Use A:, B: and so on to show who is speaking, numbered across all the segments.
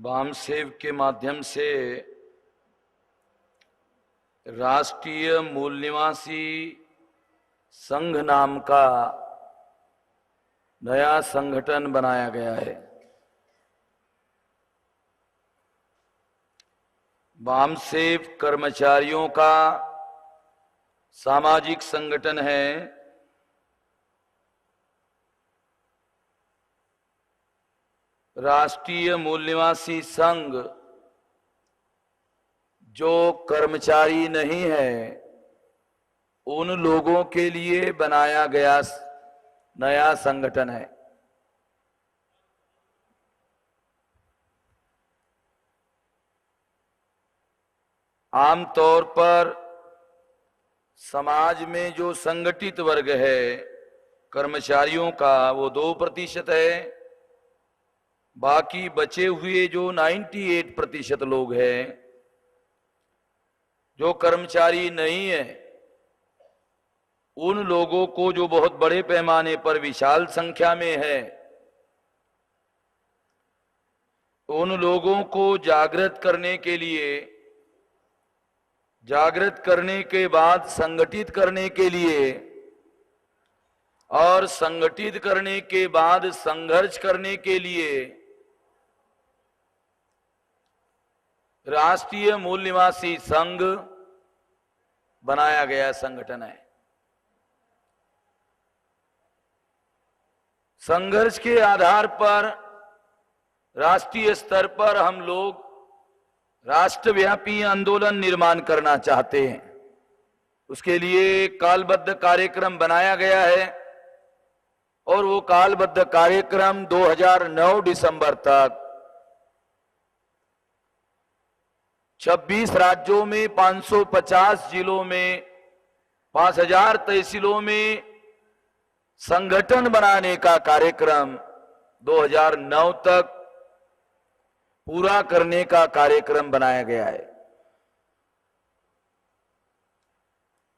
A: वामसेव के माध्यम से राष्ट्रीय मूल निवासी संघ नाम का नया संगठन बनाया गया है। वामसेव कर्मचारियों का सामाजिक संगठन है। राष्ट्रीय मूल निवासी संघ जो कर्मचारी नहीं है उन लोगों के लिए बनाया गया नया संगठन है। आमतौर पर समाज में जो संगठित वर्ग है कर्मचारियों का वो 2% है। बाकी बचे हुए जो 98% लोग हैं जो कर्मचारी नहीं है उन लोगों को, जो बहुत बड़े पैमाने पर विशाल संख्या में है, उन लोगों को जागृत करने के लिए, जागृत करने के बाद संगठित करने के लिए और संगठित करने के बाद संघर्ष करने के लिए राष्ट्रीय मूल निवासी संघ बनाया गया संगठन है। संघर्ष के आधार पर राष्ट्रीय स्तर पर हम लोग राष्ट्रव्यापी आंदोलन निर्माण करना चाहते हैं। उसके लिए कालबद्ध कार्यक्रम बनाया गया है और वो कालबद्ध कार्यक्रम 2009 दिसंबर तक 26 राज्यों में 550 जिलों में 5000 तहसीलों में संगठन बनाने का कार्यक्रम 2009 तक पूरा करने का कार्यक्रम बनाया गया है।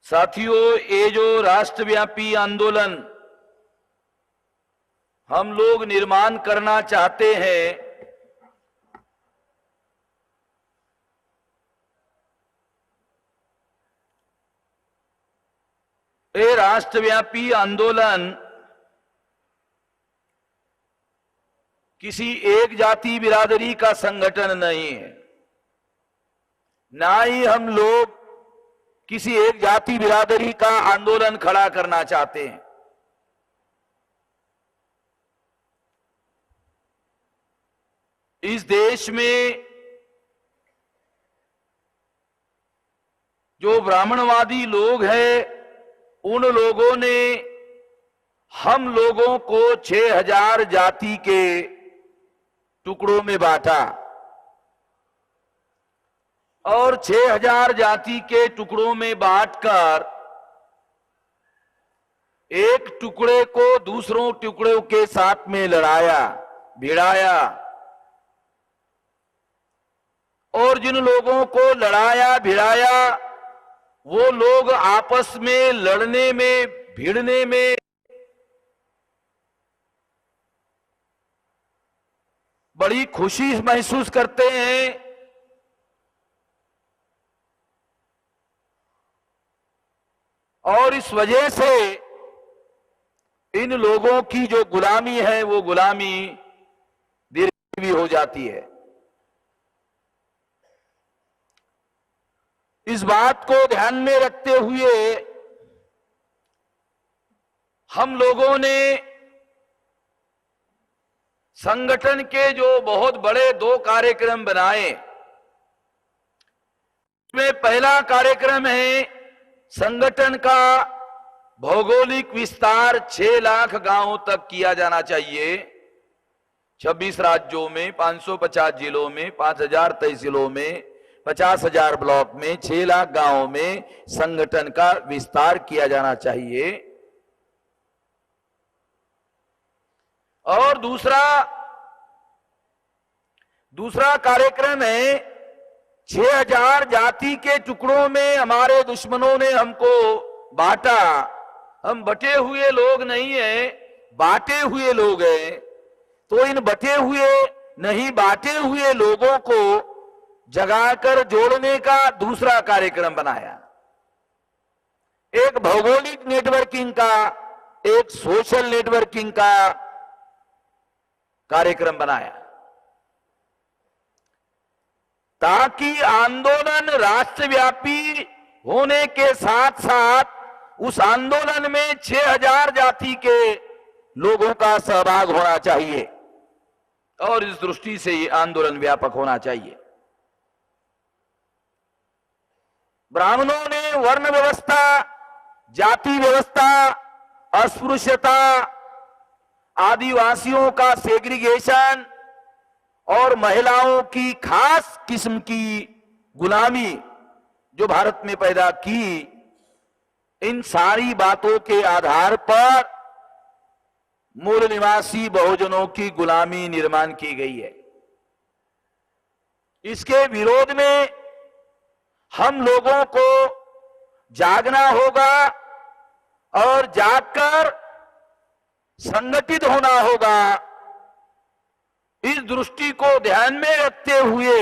A: साथियों, ये जो राष्ट्रव्यापी आंदोलन हम लोग निर्माण करना चाहते हैं, ये राष्ट्रव्यापी आंदोलन किसी एक जाति बिरादरी का संगठन नहीं है, ना ही हम लोग किसी एक जाति बिरादरी का आंदोलन खड़ा करना चाहते हैं। इस देश में जो ब्राह्मणवादी लोग हैं उन लोगों ने हम लोगों को 6000 जाति के टुकड़ों में बांटा और 6000 जाति के टुकड़ों में बांटकर एक टुकड़े को दूसरों टुकड़ों के साथ में लड़ाया, भिड़ाया। और जिन लोगों को लड़ाया भिड़ाया वो लोग आपस में लड़ने में, भिड़ने में बड़ी खुशी महसूस करते हैं। और इस वजह से इन लोगों की जो गुलामी है वो गुलामी दीर्घ भी हो जाती है। इस बात को ध्यान में रखते हुए हम लोगों ने संगठन के जो बहुत बड़े 2 कार्यक्रम बनाए। इसमें पहला कार्यक्रम है संगठन का भौगोलिक विस्तार 6 लाख गांवों तक किया जाना चाहिए। 26 राज्यों में 550 जिलों में 5000 तहसीलों में 50,000 ब्लॉक में 6 लाख गांवों में संगठन का विस्तार किया जाना चाहिए। और दूसरा कार्यक्रम है 6000 जाति के टुकड़ों में हमारे दुश्मनों ने हमको बांटा। हम बटे हुए लोग नहीं हैं, बांटे हुए लोग हैं। तो इन बटे हुए नहीं बांटे हुए लोगों को जगाकर जोड़ने का दूसरा कार्यक्रम बनाया। एक भौगोलिक नेटवर्किंग का, एक सोशल नेटवर्किंग का कार्यक्रम बनाया, ताकि आंदोलन राष्ट्रव्यापी होने के साथ साथ उस आंदोलन में 6000 जाति के लोगों का सहभाग होना चाहिए और इस दृष्टि से ये आंदोलन व्यापक होना चाहिए। ब्राह्मणों ने वर्ण व्यवस्था, जाति व्यवस्था, अस्पृश्यता, आदिवासियों का सेग्रीगेशन और महिलाओं की खास किस्म की गुलामी जो भारत में पैदा की, इन सारी बातों के आधार पर मूल निवासी बहुजनों की गुलामी निर्माण की गई है। इसके विरोध में हम लोगों को जागना होगा और जागकर संगठित होना होगा। इस दृष्टि को ध्यान में रखते हुए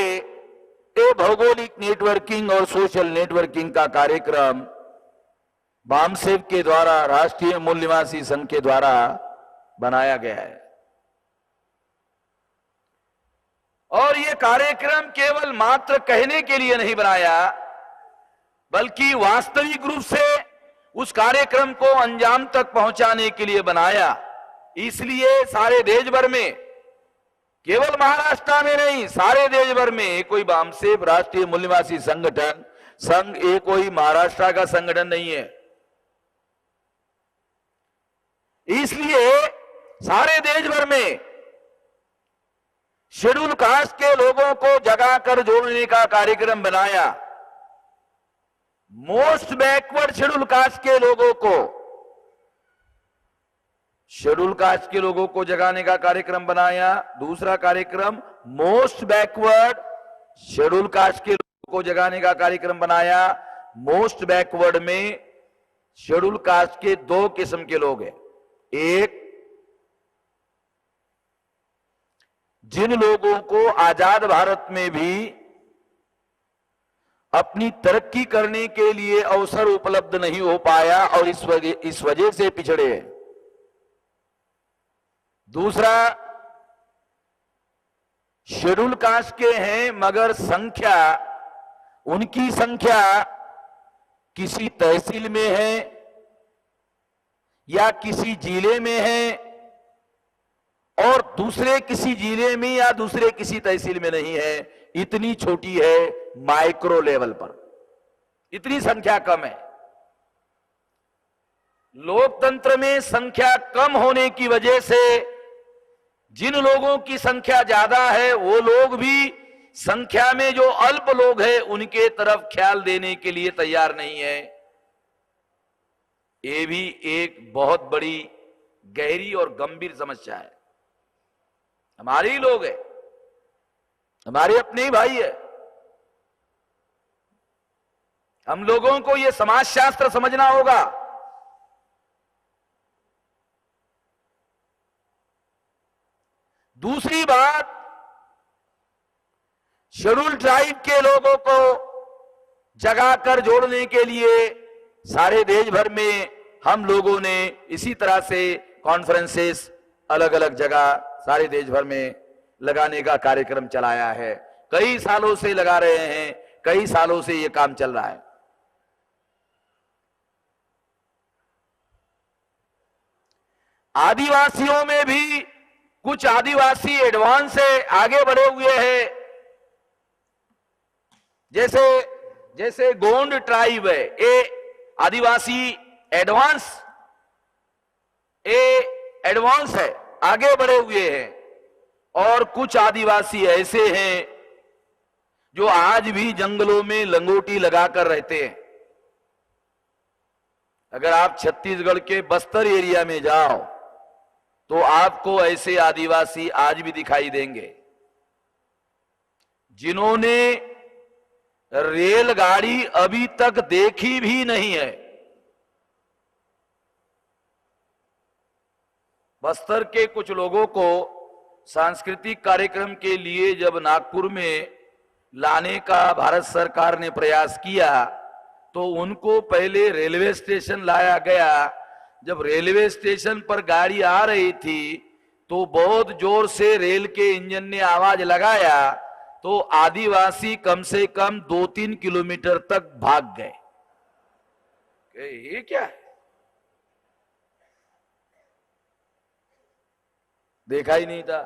A: ये भौगोलिक नेटवर्किंग और सोशल नेटवर्किंग का कार्यक्रम बामसेव के द्वारा, राष्ट्रीय मूल निवासी संघ के द्वारा बनाया गया है। और ये कार्यक्रम केवल मात्र कहने के लिए नहीं बनाया, बल्कि वास्तविक रूप से उस कार्यक्रम को अंजाम तक पहुंचाने के लिए बनाया। इसलिए सारे देश भर में, केवल महाराष्ट्र में नहीं, सारे देश भर में कोई बामसेव राष्ट्रीय मूल निवासी संगठन संघ ये कोई महाराष्ट्र का संगठन नहीं है। इसलिए सारे देश भर में शेड्यूल कास्ट के लोगों को जगाकर जोड़ने का कार्यक्रम बनाया। मोस्ट बैकवर्ड शेड्यूल कास्ट के लोगों को, शेड्यूल कास्ट के लोगों को जगाने का कार्यक्रम बनाया। दूसरा कार्यक्रम मोस्ट बैकवर्ड शेड्यूल कास्ट के लोगों को जगाने का कार्यक्रम बनाया। मोस्ट बैकवर्ड में शेड्यूल कास्ट के दो किस्म के लोग हैं। एक, जिन लोगों को आजाद भारत में भी अपनी तरक्की करने के लिए अवसर उपलब्ध नहीं हो पाया और इस वजह से पिछड़े हैं। दूसरा, शेड्यूल कास्ट के हैं मगर संख्या, उनकी संख्या किसी तहसील में है या किसी जिले में है और दूसरे किसी जिले में या दूसरे किसी तहसील में नहीं है। इतनी छोटी है, माइक्रो लेवल पर इतनी संख्या कम है। लोकतंत्र में संख्या कम होने की वजह से जिन लोगों की संख्या ज्यादा है वो लोग भी संख्या में जो अल्प लोग हैं उनके तरफ ख्याल देने के लिए तैयार नहीं है। ये भी एक बहुत बड़ी गहरी और गंभीर समस्या है। हमारे ही लोग हैं, हमारे अपने ही भाई है। हम लोगों को यह समाजशास्त्र समझना होगा। दूसरी बात, शेड्यूल ट्राइब के लोगों को जगाकर जोड़ने के लिए सारे देश भर में हम लोगों ने इसी तरह से कॉन्फ्रेंसेस अलग अलग जगह सारे देश भर में लगाने का कार्यक्रम चलाया है। कई सालों से लगा रहे हैं, कई सालों से यह काम चल रहा है। आदिवासियों में भी कुछ आदिवासी एडवांस से आगे बढ़े हुए हैं। जैसे गोंड ट्राइब है, ये आदिवासी एडवांस है, आगे बढ़े हुए हैं। और कुछ आदिवासी ऐसे हैं जो आज भी जंगलों में लंगोटी लगाकर रहते हैं। अगर आप छत्तीसगढ़ के बस्तर एरिया में जाओ तो आपको ऐसे आदिवासी आज भी दिखाई देंगे जिन्होंने रेलगाड़ी अभी तक देखी भी नहीं है। बस्तर के कुछ लोगों को सांस्कृतिक कार्यक्रम के लिए जब नागपुर में लाने का भारत सरकार ने प्रयास किया तो उनको पहले रेलवे स्टेशन लाया गया। जब रेलवे स्टेशन पर गाड़ी आ रही थी तो बहुत जोर से रेल के इंजन ने आवाज लगाया तो आदिवासी कम से कम 2-3 किलोमीटर तक भाग गए। ये क्या है? देखा ही नहीं था।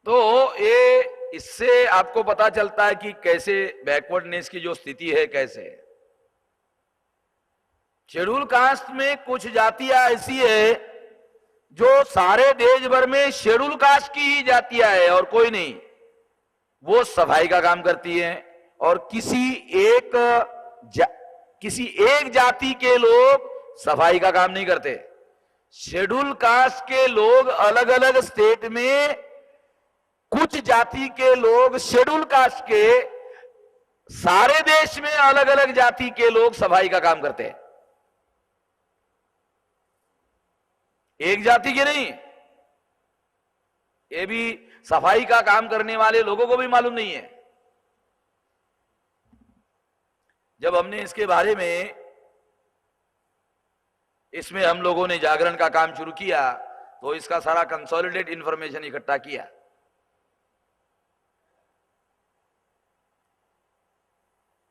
A: तो ये इससे आपको पता चलता है कि कैसे बैकवर्डनेस की जो स्थिति है कैसे है। शेड्यूल कास्ट में कुछ जातियां ऐसी है जो सारे देश भर में शेड्यूल कास्ट की ही जातियां है और कोई नहीं। वो सफाई का काम करती है और किसी एक जाति के लोग सफाई का काम नहीं करते। शेड्यूल कास्ट के लोग अलग अलग स्टेट में, कुछ जाति के लोग शेड्यूल कास्ट के, सारे देश में अलग अलग जाति के लोग सफाई का काम करते हैं, एक जाति के नहीं। ये भी सफाई का काम करने वाले लोगों को भी मालूम नहीं है। जब हमने इसके बारे में, इसमें हम लोगों ने जागरण का काम शुरू किया तो इसका सारा कंसोलिडेट इंफॉर्मेशन इकट्ठा किया।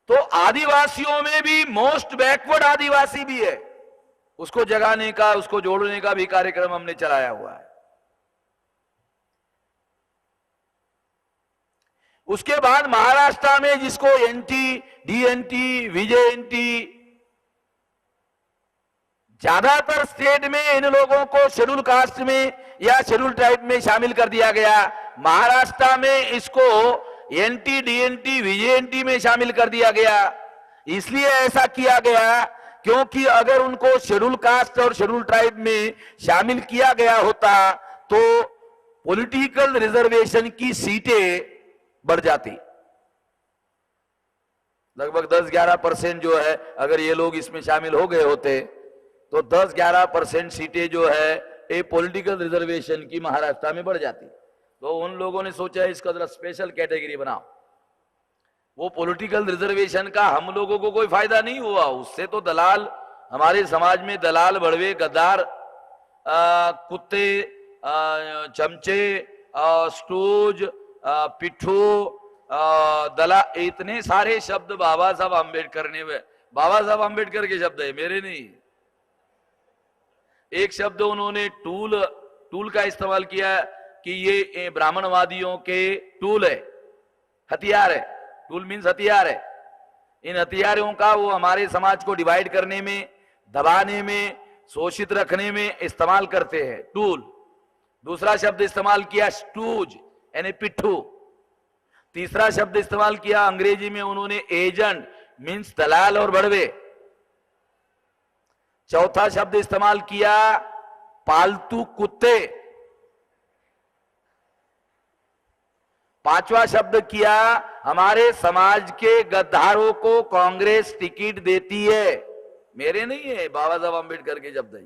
A: तो आदिवासियों में भी मोस्ट बैकवर्ड आदिवासी भी है, उसको जगाने का, उसको जोड़ने का भी कार्यक्रम हमने चलाया हुआ है। उसके बाद महाराष्ट्र में जिसको एनटी, डीएनटी, विजेएनटी, ज्यादातर स्टेट में इन लोगों को शेड्यूल कास्ट में या शेड्यूल ट्राइब में शामिल कर दिया गया। महाराष्ट्र में इसको एनटी, डीएनटी, विजेएनटी में शामिल कर दिया गया। इसलिए ऐसा किया गया क्योंकि अगर उनको शेड्यूल कास्ट और शेड्यूल ट्राइब में शामिल किया गया होता तो पॉलिटिकल रिजर्वेशन की सीटें बढ़ जाती। लगभग 10-11% जो है, अगर ये लोग इसमें शामिल हो गए होते तो 10-11% सीटें जो है ये पॉलिटिकल रिजर्वेशन की महाराष्ट्र में बढ़ जाती। तो उन लोगों ने सोचा इसका जरा स्पेशल कैटेगरी बनाओ। वो पॉलिटिकल रिजर्वेशन का हम लोगों को कोई फायदा नहीं हुआ, उससे तो दलाल, हमारे समाज में दलाल, बड़वे, गद्दार, कुत्ते, चमचे, स्टूज, पिट्ठू, दला, इतने सारे शब्द बाबा साहब आम्बेडकर ने, बाबा साहब आम्बेडकर के शब्द है, मेरे नहीं। एक शब्द उन्होंने टूल का इस्तेमाल किया कि ये ब्राह्मणवादियों के टूल है, हथियार है। टूल मीन्स हथियार है। इन हथियारों का वो हमारे समाज को डिवाइड करने में, दबाने में, शोषित रखने में इस्तेमाल करते हैं, टूल। दूसरा शब्द इस्तेमाल किया स्टूज यानी पिट्ठू। तीसरा शब्द इस्तेमाल किया अंग्रेजी में उन्होंने एजेंट, मीन्स दलाल और बड़वे। चौथा शब्द इस्तेमाल किया पालतू कुत्ते। पांचवा शब्द किया हमारे समाज के गद्दारों को कांग्रेस टिकट देती है, मेरे नहीं है, बाबा साहब आम्बेडकर के शब्द है।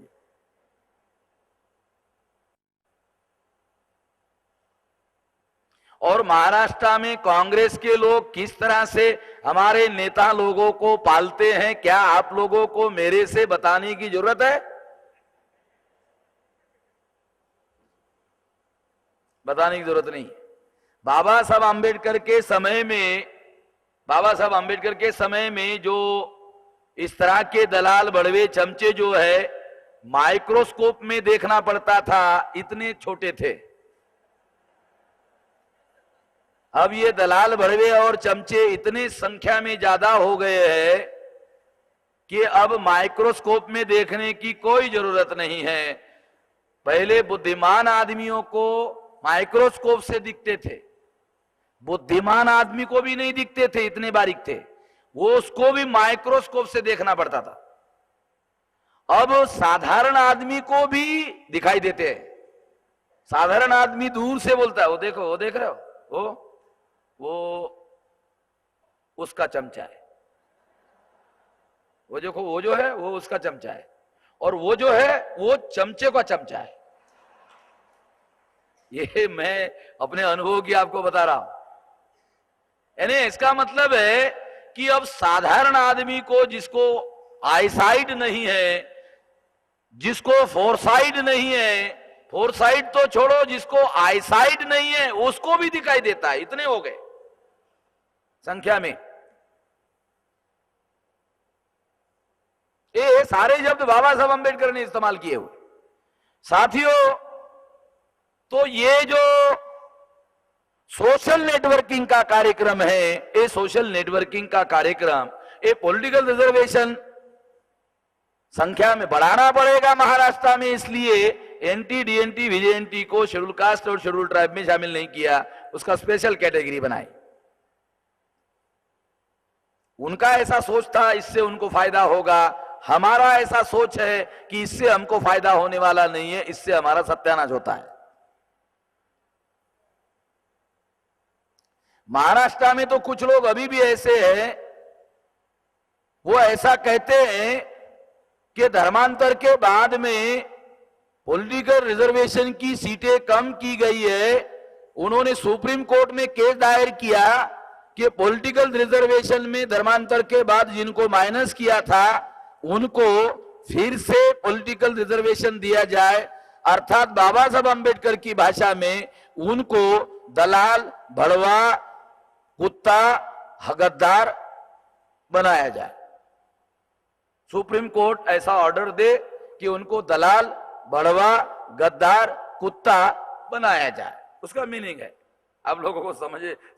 A: और महाराष्ट्र में कांग्रेस के लोग किस तरह से हमारे नेता लोगों को पालते हैं, क्या आप लोगों को मेरे से बताने की जरूरत है? बताने की जरूरत नहीं। बाबा साहब आम्बेडकर के समय में जो इस तरह के दलाल, बड़वे, चमचे जो है माइक्रोस्कोप में देखना पड़ता था, इतने छोटे थे। अब ये दलाल, बड़वे और चमचे इतने संख्या में ज्यादा हो गए हैं कि अब माइक्रोस्कोप में देखने की कोई जरूरत नहीं है। पहले बुद्धिमान आदमियों को माइक्रोस्कोप से दिखते थे, बुद्धिमान आदमी को भी नहीं दिखते थे, इतने बारीक थे वो, उसको भी माइक्रोस्कोप से देखना पड़ता था। अब साधारण आदमी को भी दिखाई देते हैं। साधारण आदमी दूर से बोलता है, वो देखो, वो देख रहे हो, वो उसका चमचा है, वो देखो, वो जो है वो उसका चमचा है, और वो जो है वो चमचे का चमचा है। ये मैं अपने अनुभव की आपको बता रहा हूं। यानी इसका मतलब है कि अब साधारण आदमी को, जिसको आईसाइट नहीं है, जिसको फोरसाइट नहीं है, फोरसाइट तो छोड़ो, जिसको आईसाइट नहीं है उसको भी दिखाई देता है। इतने हो गए संख्या में। ये सारे शब्द बाबा साहब अंबेडकर ने इस्तेमाल किए हुए। साथियों, तो ये जो सोशल नेटवर्किंग का कार्यक्रम है, ये सोशल नेटवर्किंग का कार्यक्रम, ये पॉलिटिकल रिजर्वेशन संख्या में बढ़ाना पड़ेगा महाराष्ट्र में, इसलिए एनटी, डीएनटी, वीजेएनटी को शेड्यूल कास्ट और शेड्यूल ट्राइब में शामिल नहीं किया, उसका स्पेशल कैटेगरी बनाई। उनका ऐसा सोच था इससे उनको फायदा होगा, हमारा ऐसा सोच है कि इससे हमको फायदा होने वाला नहीं है, इससे हमारा सत्यानाश होता है। महाराष्ट्र में तो कुछ लोग अभी भी ऐसे हैं, वो ऐसा कहते हैं कि धर्मांतर के बाद में पॉलिटिकल रिजर्वेशन की सीटें कम की गई है। उन्होंने सुप्रीम कोर्ट में केस दायर किया कि पॉलिटिकल रिजर्वेशन में धर्मांतर के बाद जिनको माइनस किया था उनको फिर से पॉलिटिकल रिजर्वेशन दिया जाए, अर्थात बाबा साहब अंबेडकर की भाषा में उनको दलाल, भड़वा, कुत्ता, गद्दार बनाया जाए। सुप्रीम कोर्ट ऐसा ऑर्डर दे कि उनको दलाल, भड़वा, गद्दार, कुत्ता बनाया जाए। उसका मीनिंग है, आप लोगों को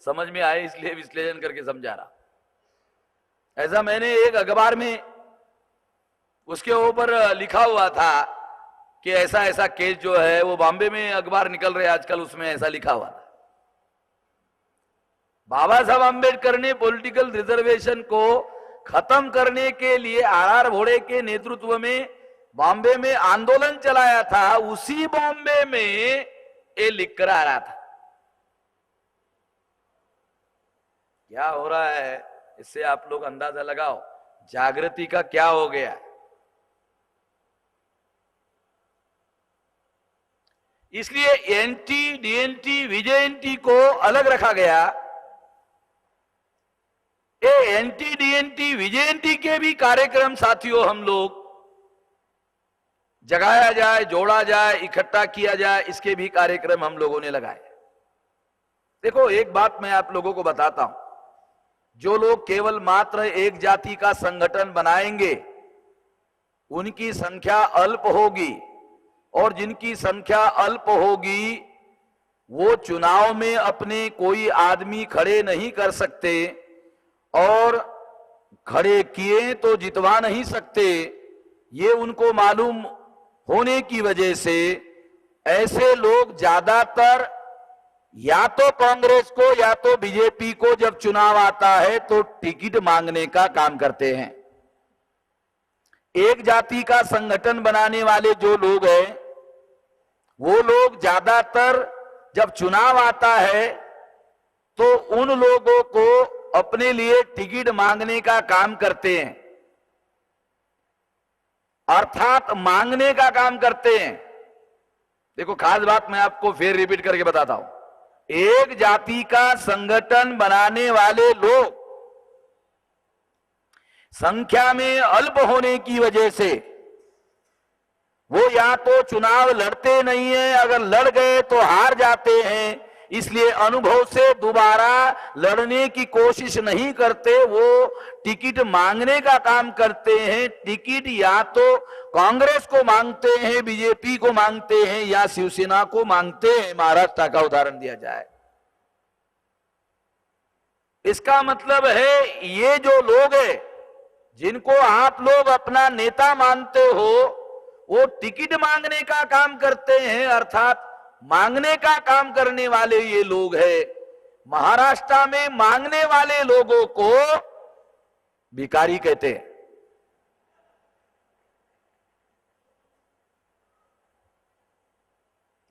A: समझ में आए इसलिए विश्लेषण करके समझा रहा। ऐसा मैंने एक अखबार में उसके ऊपर लिखा हुआ था कि ऐसा ऐसा केस जो है, वो बॉम्बे में अखबार निकल रहे आजकल, उसमें ऐसा लिखा हुआ था। बाबा साहब अंबेडकर ने पॉलिटिकल रिजर्वेशन को खत्म करने के लिए आर भोड़े के नेतृत्व में बॉम्बे में आंदोलन चलाया था। उसी बॉम्बे में ये लिख कर आ रहा था। क्या हो रहा है इससे आप लोग अंदाजा लगाओ, जागृति का क्या हो गया। इसलिए एनटी, डीएनटी, वीजेएनटी को अलग रखा गया। ये एनटी, डीएनटी, वीजेएनटी के भी कार्यक्रम साथियों हम लोग जगाया जाए, जोड़ा जाए, इकट्ठा किया जाए, इसके भी कार्यक्रम हम लोगों ने लगाए। देखो, एक बात मैं आप लोगों को बताता हूं, जो लोग केवल मात्र एक जाति का संगठन बनाएंगे उनकी संख्या अल्प होगी, और जिनकी संख्या अल्प होगी वो चुनाव में अपने कोई आदमी खड़े नहीं कर सकते, और खड़े किए तो जितवा नहीं सकते। ये उनको मालूम होने की वजह से ऐसे लोग ज्यादातर या तो कांग्रेस को या तो बीजेपी को जब चुनाव आता है तो टिकट मांगने का काम करते हैं। एक जाति का संगठन बनाने वाले जो लोग हैं वो लोग ज्यादातर जब चुनाव आता है तो उन लोगों को अपने लिए टिकट मांगने का काम करते हैं, अर्थात मांगने का काम करते हैं। देखो, खास बात मैं आपको फिर रिपीट करके बताता हूं। एक जाति का संगठन बनाने वाले लोग संख्या में अल्प होने की वजह से वो या तो चुनाव लड़ते नहीं है, अगर लड़ गए तो हार जाते हैं, इसलिए अनुभव से दोबारा लड़ने की कोशिश नहीं करते, वो टिकट मांगने का काम करते हैं। टिकट या तो कांग्रेस को मांगते हैं, बीजेपी को मांगते हैं, या शिवसेना को मांगते हैं। महाराष्ट्र का उदाहरण दिया जाए, इसका मतलब है ये जो लोग हैं जिनको आप लोग अपना नेता मानते हो, वो टिकट मांगने का काम करते हैं, अर्थात मांगने का काम करने वाले ये लोग हैं। महाराष्ट्र में मांगने वाले लोगों को भिखारी कहते हैं।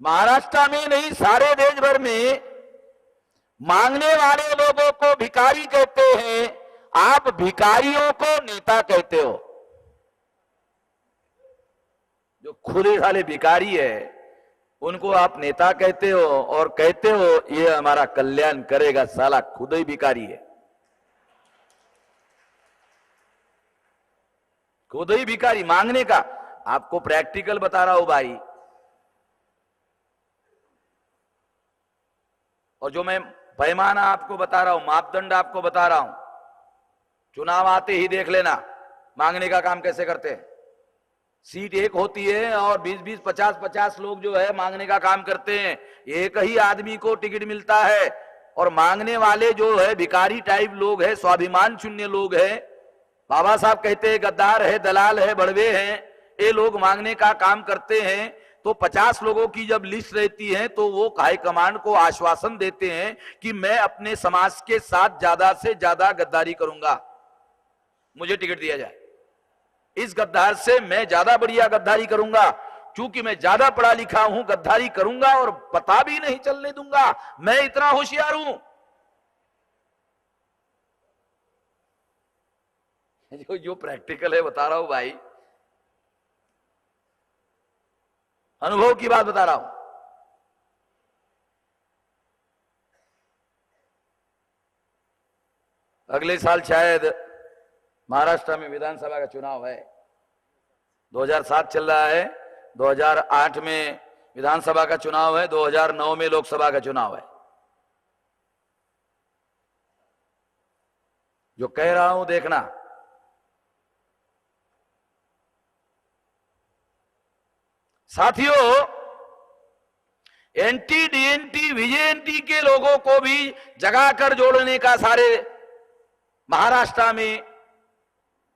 A: महाराष्ट्र में नहीं, सारे देश भर में मांगने वाले लोगों को भिखारी कहते हैं। आप भिखारियों को नेता कहते हो। जो खुले साले भिखारी है उनको आप नेता कहते हो और कहते हो ये हमारा कल्याण करेगा, साला खुद ही भिखारी है, खुद ही भिखारी। मांगने का आपको प्रैक्टिकल बता रहा हूं भाई। और जो मैं पैमाना आपको बता रहा हूं, मापदंड आपको बता रहा हूं, चुनाव आते ही देख लेना मांगने का काम कैसे करते हैं। सीट एक होती है और 20-20, 50-50 लोग जो है मांगने का काम करते हैं। एक ही आदमी को टिकट मिलता है और मांगने वाले जो है भिखारी टाइप लोग है, स्वाभिमान शून्य लोग है। बाबा साहब कहते हैं गद्दार है, दलाल है, बड़वे हैं, ये लोग मांगने का काम करते हैं। तो 50 लोगों की जब लिस्ट रहती है तो वो हाईकमांड को आश्वासन देते हैं कि मैं अपने समाज के साथ ज्यादा से ज्यादा गद्दारी करूंगा, मुझे टिकट दिया जाए। इस गद्दार से मैं ज्यादा बढ़िया गद्दारी करूंगा, क्योंकि मैं ज्यादा पढ़ा लिखा हूं, गद्दारी करूंगा और पता भी नहीं चलने दूंगा, मैं इतना होशियार हूं। जो प्रैक्टिकल है बता रहा हूं भाई, अनुभव की बात बता रहा हूं। अगले साल शायद महाराष्ट्र में विधानसभा का चुनाव है, 2007 चल रहा है, 2008 में विधानसभा का चुनाव है, 2009 में लोकसभा का चुनाव है। जो कह रहा हूं देखना, साथियों, एनटी डीएनटी वीजेएनटी के लोगों को भी जगाकर जोड़ने का सारे महाराष्ट्र में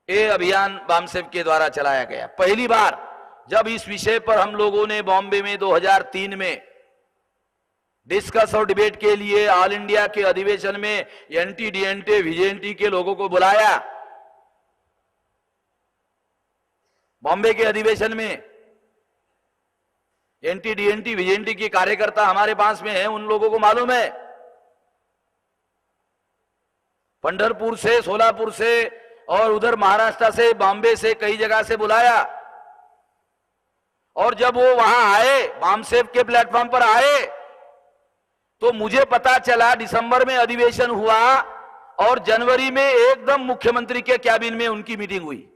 A: ये अभियान बामसेव के द्वारा चलाया गया। पहली बार जब इस विषय पर हम लोगों ने बॉम्बे में 2003 में डिस्कस और डिबेट के लिए ऑल इंडिया के अधिवेशन में एनटी डीएनटी वीजेएनटी के लोगों को बुलाया, बॉम्बे के अधिवेशन में एनटी डीएनटी वीजेएनटी के कार्यकर्ता हमारे पास में हैं, उन लोगों को मालूम है। पंढरपुर से, सोलापुर से और उधर महाराष्ट्र से, बॉम्बे से, कई जगह से बुलाया। और जब वो वहां आए, बामसेव के प्लेटफॉर्म पर आए, तो मुझे पता चला दिसंबर में अधिवेशन हुआ और जनवरी में एकदम मुख्यमंत्री के कैबिन में उनकी मीटिंग हुई।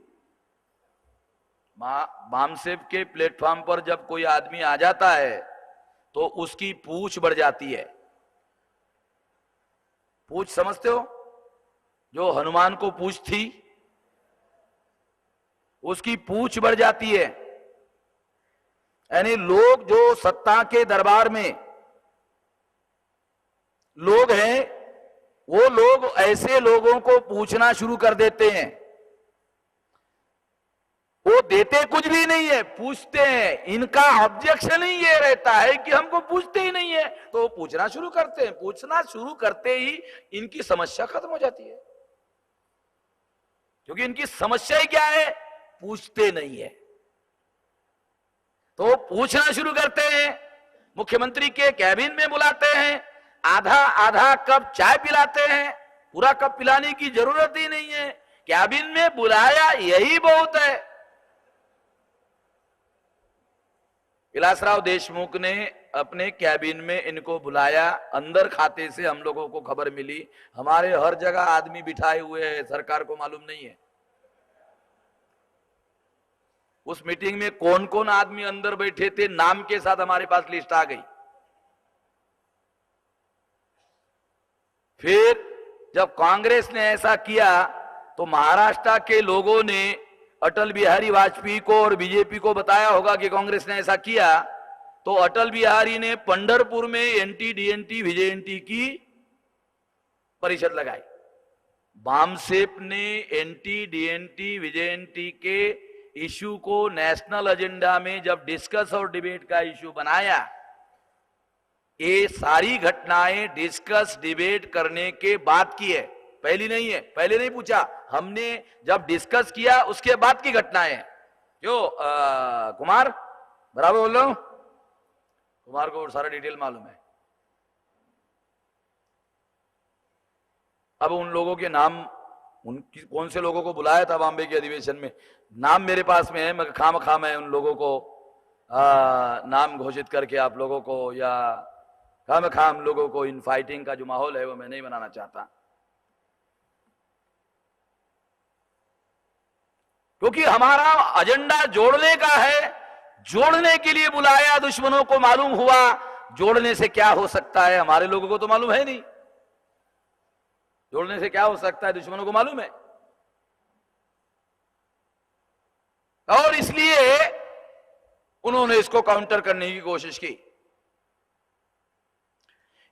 A: बामसेव के प्लेटफॉर्म पर जब कोई आदमी आ जाता है तो उसकी पूछ बढ़ जाती है। पूछ समझते हो? जो हनुमान को पूछ थी, उसकी पूछ बढ़ जाती है। यानी लोग जो सत्ता के दरबार में लोग हैं, वो लोग ऐसे लोगों को पूछना शुरू कर देते हैं। वो देते कुछ भी नहीं है, पूछते हैं। इनका ऑब्जेक्शन ही ये रहता है कि हमको पूछते ही नहीं है, तो वो पूछना शुरू करते हैं। पूछना शुरू करते ही इनकी समस्या खत्म हो जाती है, क्योंकि इनकी समस्या ही क्या है? पूछते नहीं है। तो पूछना शुरू करते हैं, मुख्यमंत्री के कैबिन में बुलाते हैं, आधा आधा कप चाय पिलाते हैं, पूरा कप पिलाने की जरूरत ही नहीं है, कैबिन में बुलाया यही बहुत है। विलासराव देशमुख ने अपने कैबिन में इनको बुलाया, अंदर खाते से हम लोगों को खबर मिली। हमारे हर जगह आदमी बिठाए हुए हैं, सरकार को मालूम नहीं है। उस मीटिंग में कौन कौन आदमी अंदर बैठे थे, नाम के साथ हमारे पास लिस्ट आ गई। फिर जब कांग्रेस ने ऐसा किया तो महाराष्ट्र के लोगों ने अटल बिहारी वाजपेयी को और बीजेपी को बताया होगा कि कांग्रेस ने ऐसा किया, तो अटल बिहारी ने पंढरपुर में एनटी डीएनटी वीजेएनटी की परिषद लगाई। बामसेव ने एनटी डीएनटी वीजेएनटी के इश्यू को नेशनल एजेंडा में जब डिस्कस और डिबेट का इश्यू बनाया, ये सारी घटनाएं डिस्कस डिबेट करने के बाद की है, पहली नहीं है। पहले नहीं पूछा, हमने जब डिस्कस किया उसके बाद की घटनाएं। जो कुमार बराबर बोल रहा हूं, कुमार को सारा डिटेल मालूम है। अब उन लोगों के नाम, उनकी कौन से लोगों को बुलाया था बॉम्बे के अधिवेशन में, नाम मेरे पास में है, मैं खाम है उन लोगों को नाम घोषित करके आप लोगों को या खामखा हम लोगों को इन फाइटिंग का जो माहौल है वो मैं नहीं बनाना चाहता, क्योंकि हमारा एजेंडा जोड़ने का है। जोड़ने के लिए बुलाया, दुश्मनों को मालूम हुआ जोड़ने से क्या हो सकता है, हमारे लोगों को तो मालूम है नहीं जोड़ने से क्या हो सकता है, दुश्मनों को मालूम है। और इसलिए उन्होंने इसको काउंटर करने की कोशिश की।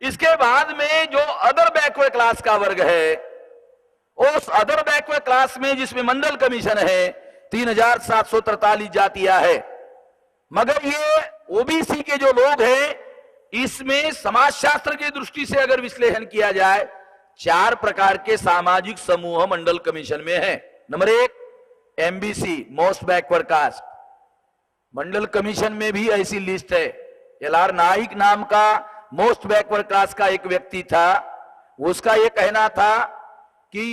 A: इसके बाद में जो अदर बैकवर्ड क्लास का वर्ग है, उस अदर बैकवर्ड क्लास में जिसमें मंडल कमीशन है 3743 जातियां है, मगर ये ओबीसी के जो लोग हैं इसमें समाजशास्त्र की दृष्टि से अगर विश्लेषण किया जाए 4 प्रकार के सामाजिक समूह मंडल कमीशन में है। Number 1 MBC, most backward caste. Mandal commission में भी ऐसी लिस्ट है। एलआर नाइक नाम का मोस्ट बैकवर्ड क्लास का एक व्यक्ति था, उसका यह कहना था कि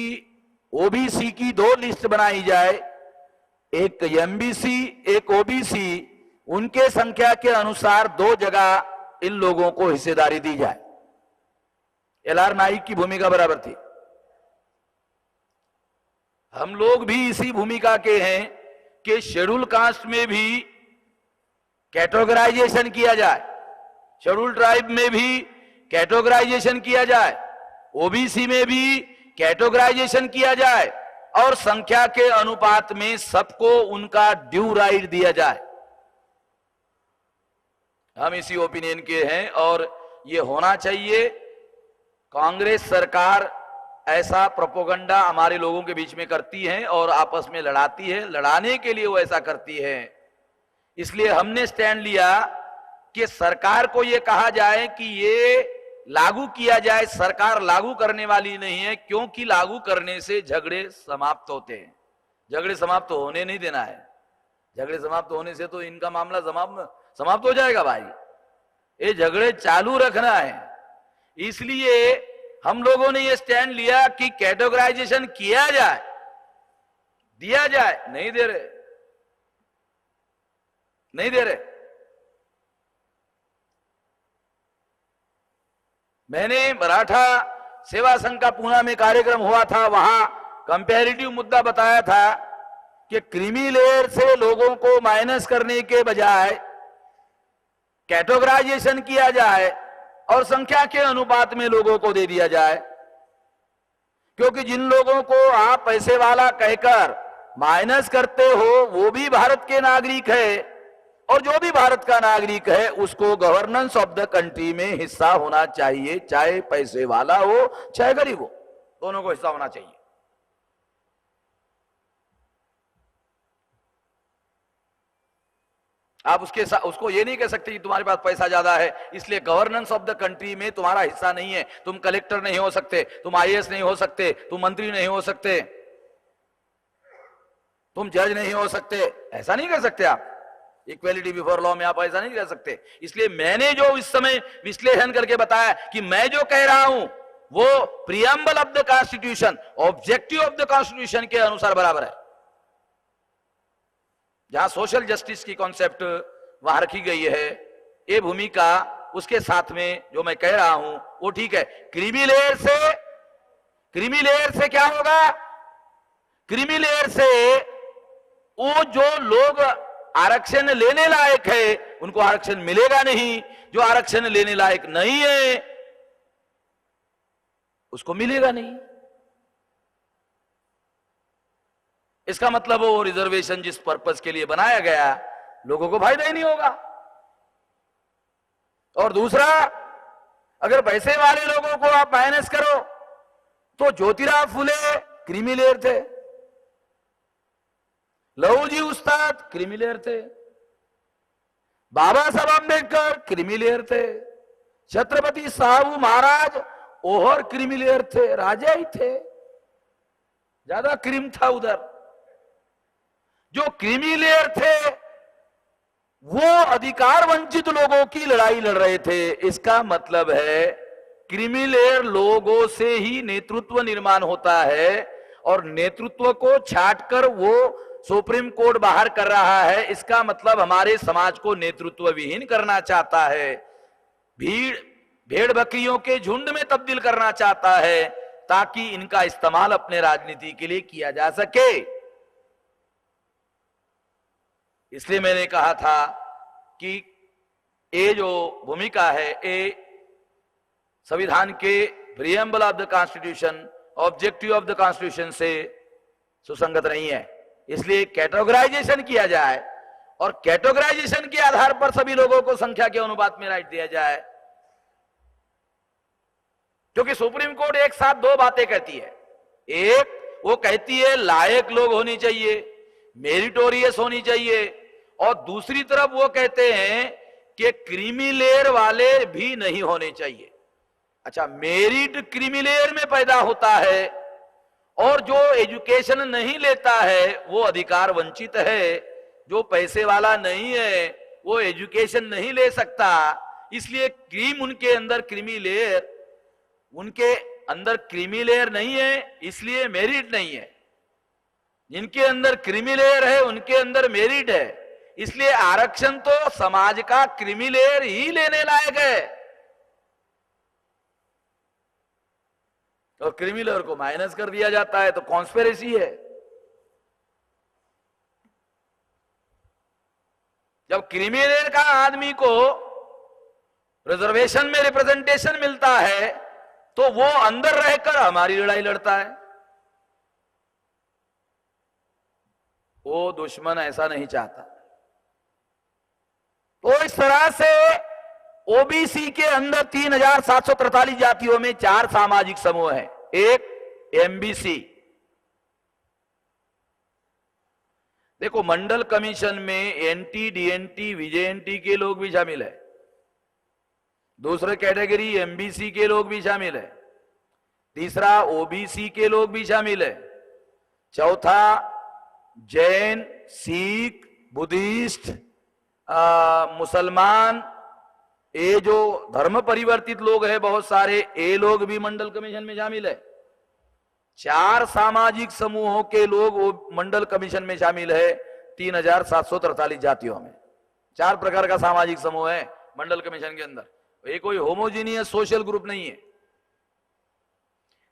A: ओबीसी की 2 लिस्ट बनाई जाए, एक एमबीसी एक ओबीसी, उनके संख्या के अनुसार 2 जगह इन लोगों को हिस्सेदारी दी जाए। एलआर नाइक की भूमिका बराबर थी। हम लोग भी इसी भूमिका के हैं कि शेड्यूल कास्ट में भी कैटेगराइजेशन किया जाए, शेड्यूल ट्राइब में भी कैटेगराइजेशन किया जाए, ओबीसी में भी कैटेगराइजेशन किया जाए और संख्या के अनुपात में सबको उनका ड्यू राइट दिया जाए। हम इसी ओपिनियन के हैं और ये होना चाहिए। कांग्रेस सरकार ऐसा प्रोपोगंडा हमारे लोगों के बीच में करती है और आपस में लड़ाती है, लड़ाने के लिए वो ऐसा करती है। इसलिए हमने स्टैंड लिया कि सरकार को ये कहा जाए कि ये लागू किया जाए। सरकार लागू करने वाली नहीं है, क्योंकि लागू करने से झगड़े समाप्त होते हैं। झगड़े समाप्त होने नहीं देना है। झगड़े समाप्त होने से तो इनका मामला समाप्त हो जाएगा भाई। ये झगड़े चालू रखना है। इसलिए हम लोगों ने ये स्टैंड लिया कि कैटेगराइजेशन किया जाए, दिया जाए। नहीं दे रहे, नहीं दे रहे। मैंने मराठा सेवा संघ का पूना में कार्यक्रम हुआ था, वहां कंपैरेटिव मुद्दा बताया था कि क्रीमी लेयर से लोगों को माइनस करने के बजाय कैटेगराइजेशन किया जाए और संख्या के अनुपात में लोगों को दे दिया जाए, क्योंकि जिन लोगों को आप पैसे वाला कहकर माइनस करते हो वो भी भारत के नागरिक है, और जो भी भारत का नागरिक है उसको गवर्नेंस ऑफ द कंट्री में हिस्सा होना चाहिए, चाहे पैसे वाला हो चाहे गरीब हो, दोनों को हिस्सा होना चाहिए। आप उसको ये नहीं कह सकते कि तुम्हारे पास पैसा ज्यादा है इसलिए गवर्नेंस ऑफ द कंट्री में तुम्हारा हिस्सा नहीं है, तुम कलेक्टर नहीं हो सकते, तुम आईएएस नहीं हो सकते, तुम मंत्री नहीं हो सकते, तुम जज नहीं हो सकते। ऐसा नहीं कर सकते आप। इक्वेलिटी बिफोर लॉ में आप ऐसा नहीं कर सकते। इसलिए मैंने जो इस समय विश्लेषण करके बताया कि मैं जो कह रहा हूं वो preamble of the constitution, objective of the constitution के अनुसार बराबर है। जहां सोशल जस्टिस की कॉन्सेप्ट वहां रखी गई है, ये भूमिका उसके साथ में जो मैं कह रहा हूं वो ठीक है। क्रीमी लेयर से क्या होगा? क्रीमी लेयर से वो जो लोग आरक्षण लेने लायक है उनको आरक्षण मिलेगा नहीं, जो आरक्षण लेने लायक नहीं है उसको मिलेगा नहीं। इसका मतलब वो रिजर्वेशन जिस पर्पस के लिए बनाया गया लोगों को फायदा ही नहीं होगा। और दूसरा, अगर पैसे वाले लोगों को आप माइनस करो तो ज्योतिराव फुले क्रीमी लेयर थे, लहूजी उस्ताद क्रीमी लेयर थे, बाबा साहब अम्बेडकर क्रीमी लेयर थे, छत्रपति साहू महाराज ओहर क्रीमी लेयर थे, राजा ही थे, ज्यादा क्रीम था उधर। जो क्रीमी लेयर थे वो अधिकार वंचित लोगों की लड़ाई लड़ रहे थे। इसका मतलब है क्रीमी लेयर लोगों से ही नेतृत्व निर्माण होता है और नेतृत्व को छांटकर वो सुप्रीम कोर्ट बाहर कर रहा है, इसका मतलब हमारे समाज को नेतृत्व विहीन करना चाहता है, भेड़ बकरियों के झुंड में तब्दील करना चाहता है, ताकि इनका इस्तेमाल अपने राजनीति के लिए किया जा सके। इसलिए मैंने कहा था कि ये जो भूमिका है, ये संविधान के preamble of the constitution, objective of the constitution से सुसंगत नहीं है। इसलिए कैटेगराइजेशन किया जाए और कैटेगराइजेशन के आधार पर सभी लोगों को संख्या के अनुपात में राइट दिया जाए। क्योंकि सुप्रीम कोर्ट एक साथ दो बातें कहती है। एक, वो कहती है लायक लोग होनी चाहिए, मेरिटोरियस होनी चाहिए, और दूसरी तरफ वो कहते हैं कि क्रीमी लेयर वाले भी नहीं होने चाहिए। अच्छा, मेरिट क्रीमी लेयर में पैदा होता है और जो एजुकेशन नहीं लेता है वो अधिकार वंचित है। जो पैसे वाला नहीं है वो एजुकेशन नहीं ले सकता। इसलिए उनके अंदर क्रीमी लेयर, उनके अंदर क्रीमी लेयर नहीं है, इसलिए मेरिट नहीं है। जिनके अंदर क्रीमी लेयर है उनके अंदर मेरिट है, इसलिए आरक्षण तो समाज का क्रीमी लेयर ही लेने लायक है। और क्रीमी लेयर को माइनस कर दिया जाता है तो कॉन्स्पिरेसी है। जब क्रीमी लेयर का आदमी को रिजर्वेशन में रिप्रेजेंटेशन मिलता है तो वो अंदर रहकर हमारी लड़ाई लड़ता है। वो दुश्मन ऐसा नहीं चाहता। तो इस तरह से ओबीसी के अंदर 3743 जातियों में 4 सामाजिक समूह हैं। एक एमबीसी, देखो मंडल कमीशन में एनटी, डीएनटी, विजेएनटी के लोग भी शामिल है। दूसरे कैटेगरी एमबीसी के लोग भी शामिल है। तीसरा ओबीसी के लोग भी शामिल है। चौथा जैन, सिख, बुद्धिस्ट, मुसलमान, ये जो धर्म परिवर्तित लोग हैं बहुत सारे, ये लोग भी मंडल कमीशन में शामिल है। 4 सामाजिक समूहों के लोग मंडल कमीशन में शामिल है 3743 जातियों में। 4 प्रकार का सामाजिक समूह है मंडल कमीशन के अंदर। ये कोई होमोजीनियस सोशल ग्रुप नहीं है।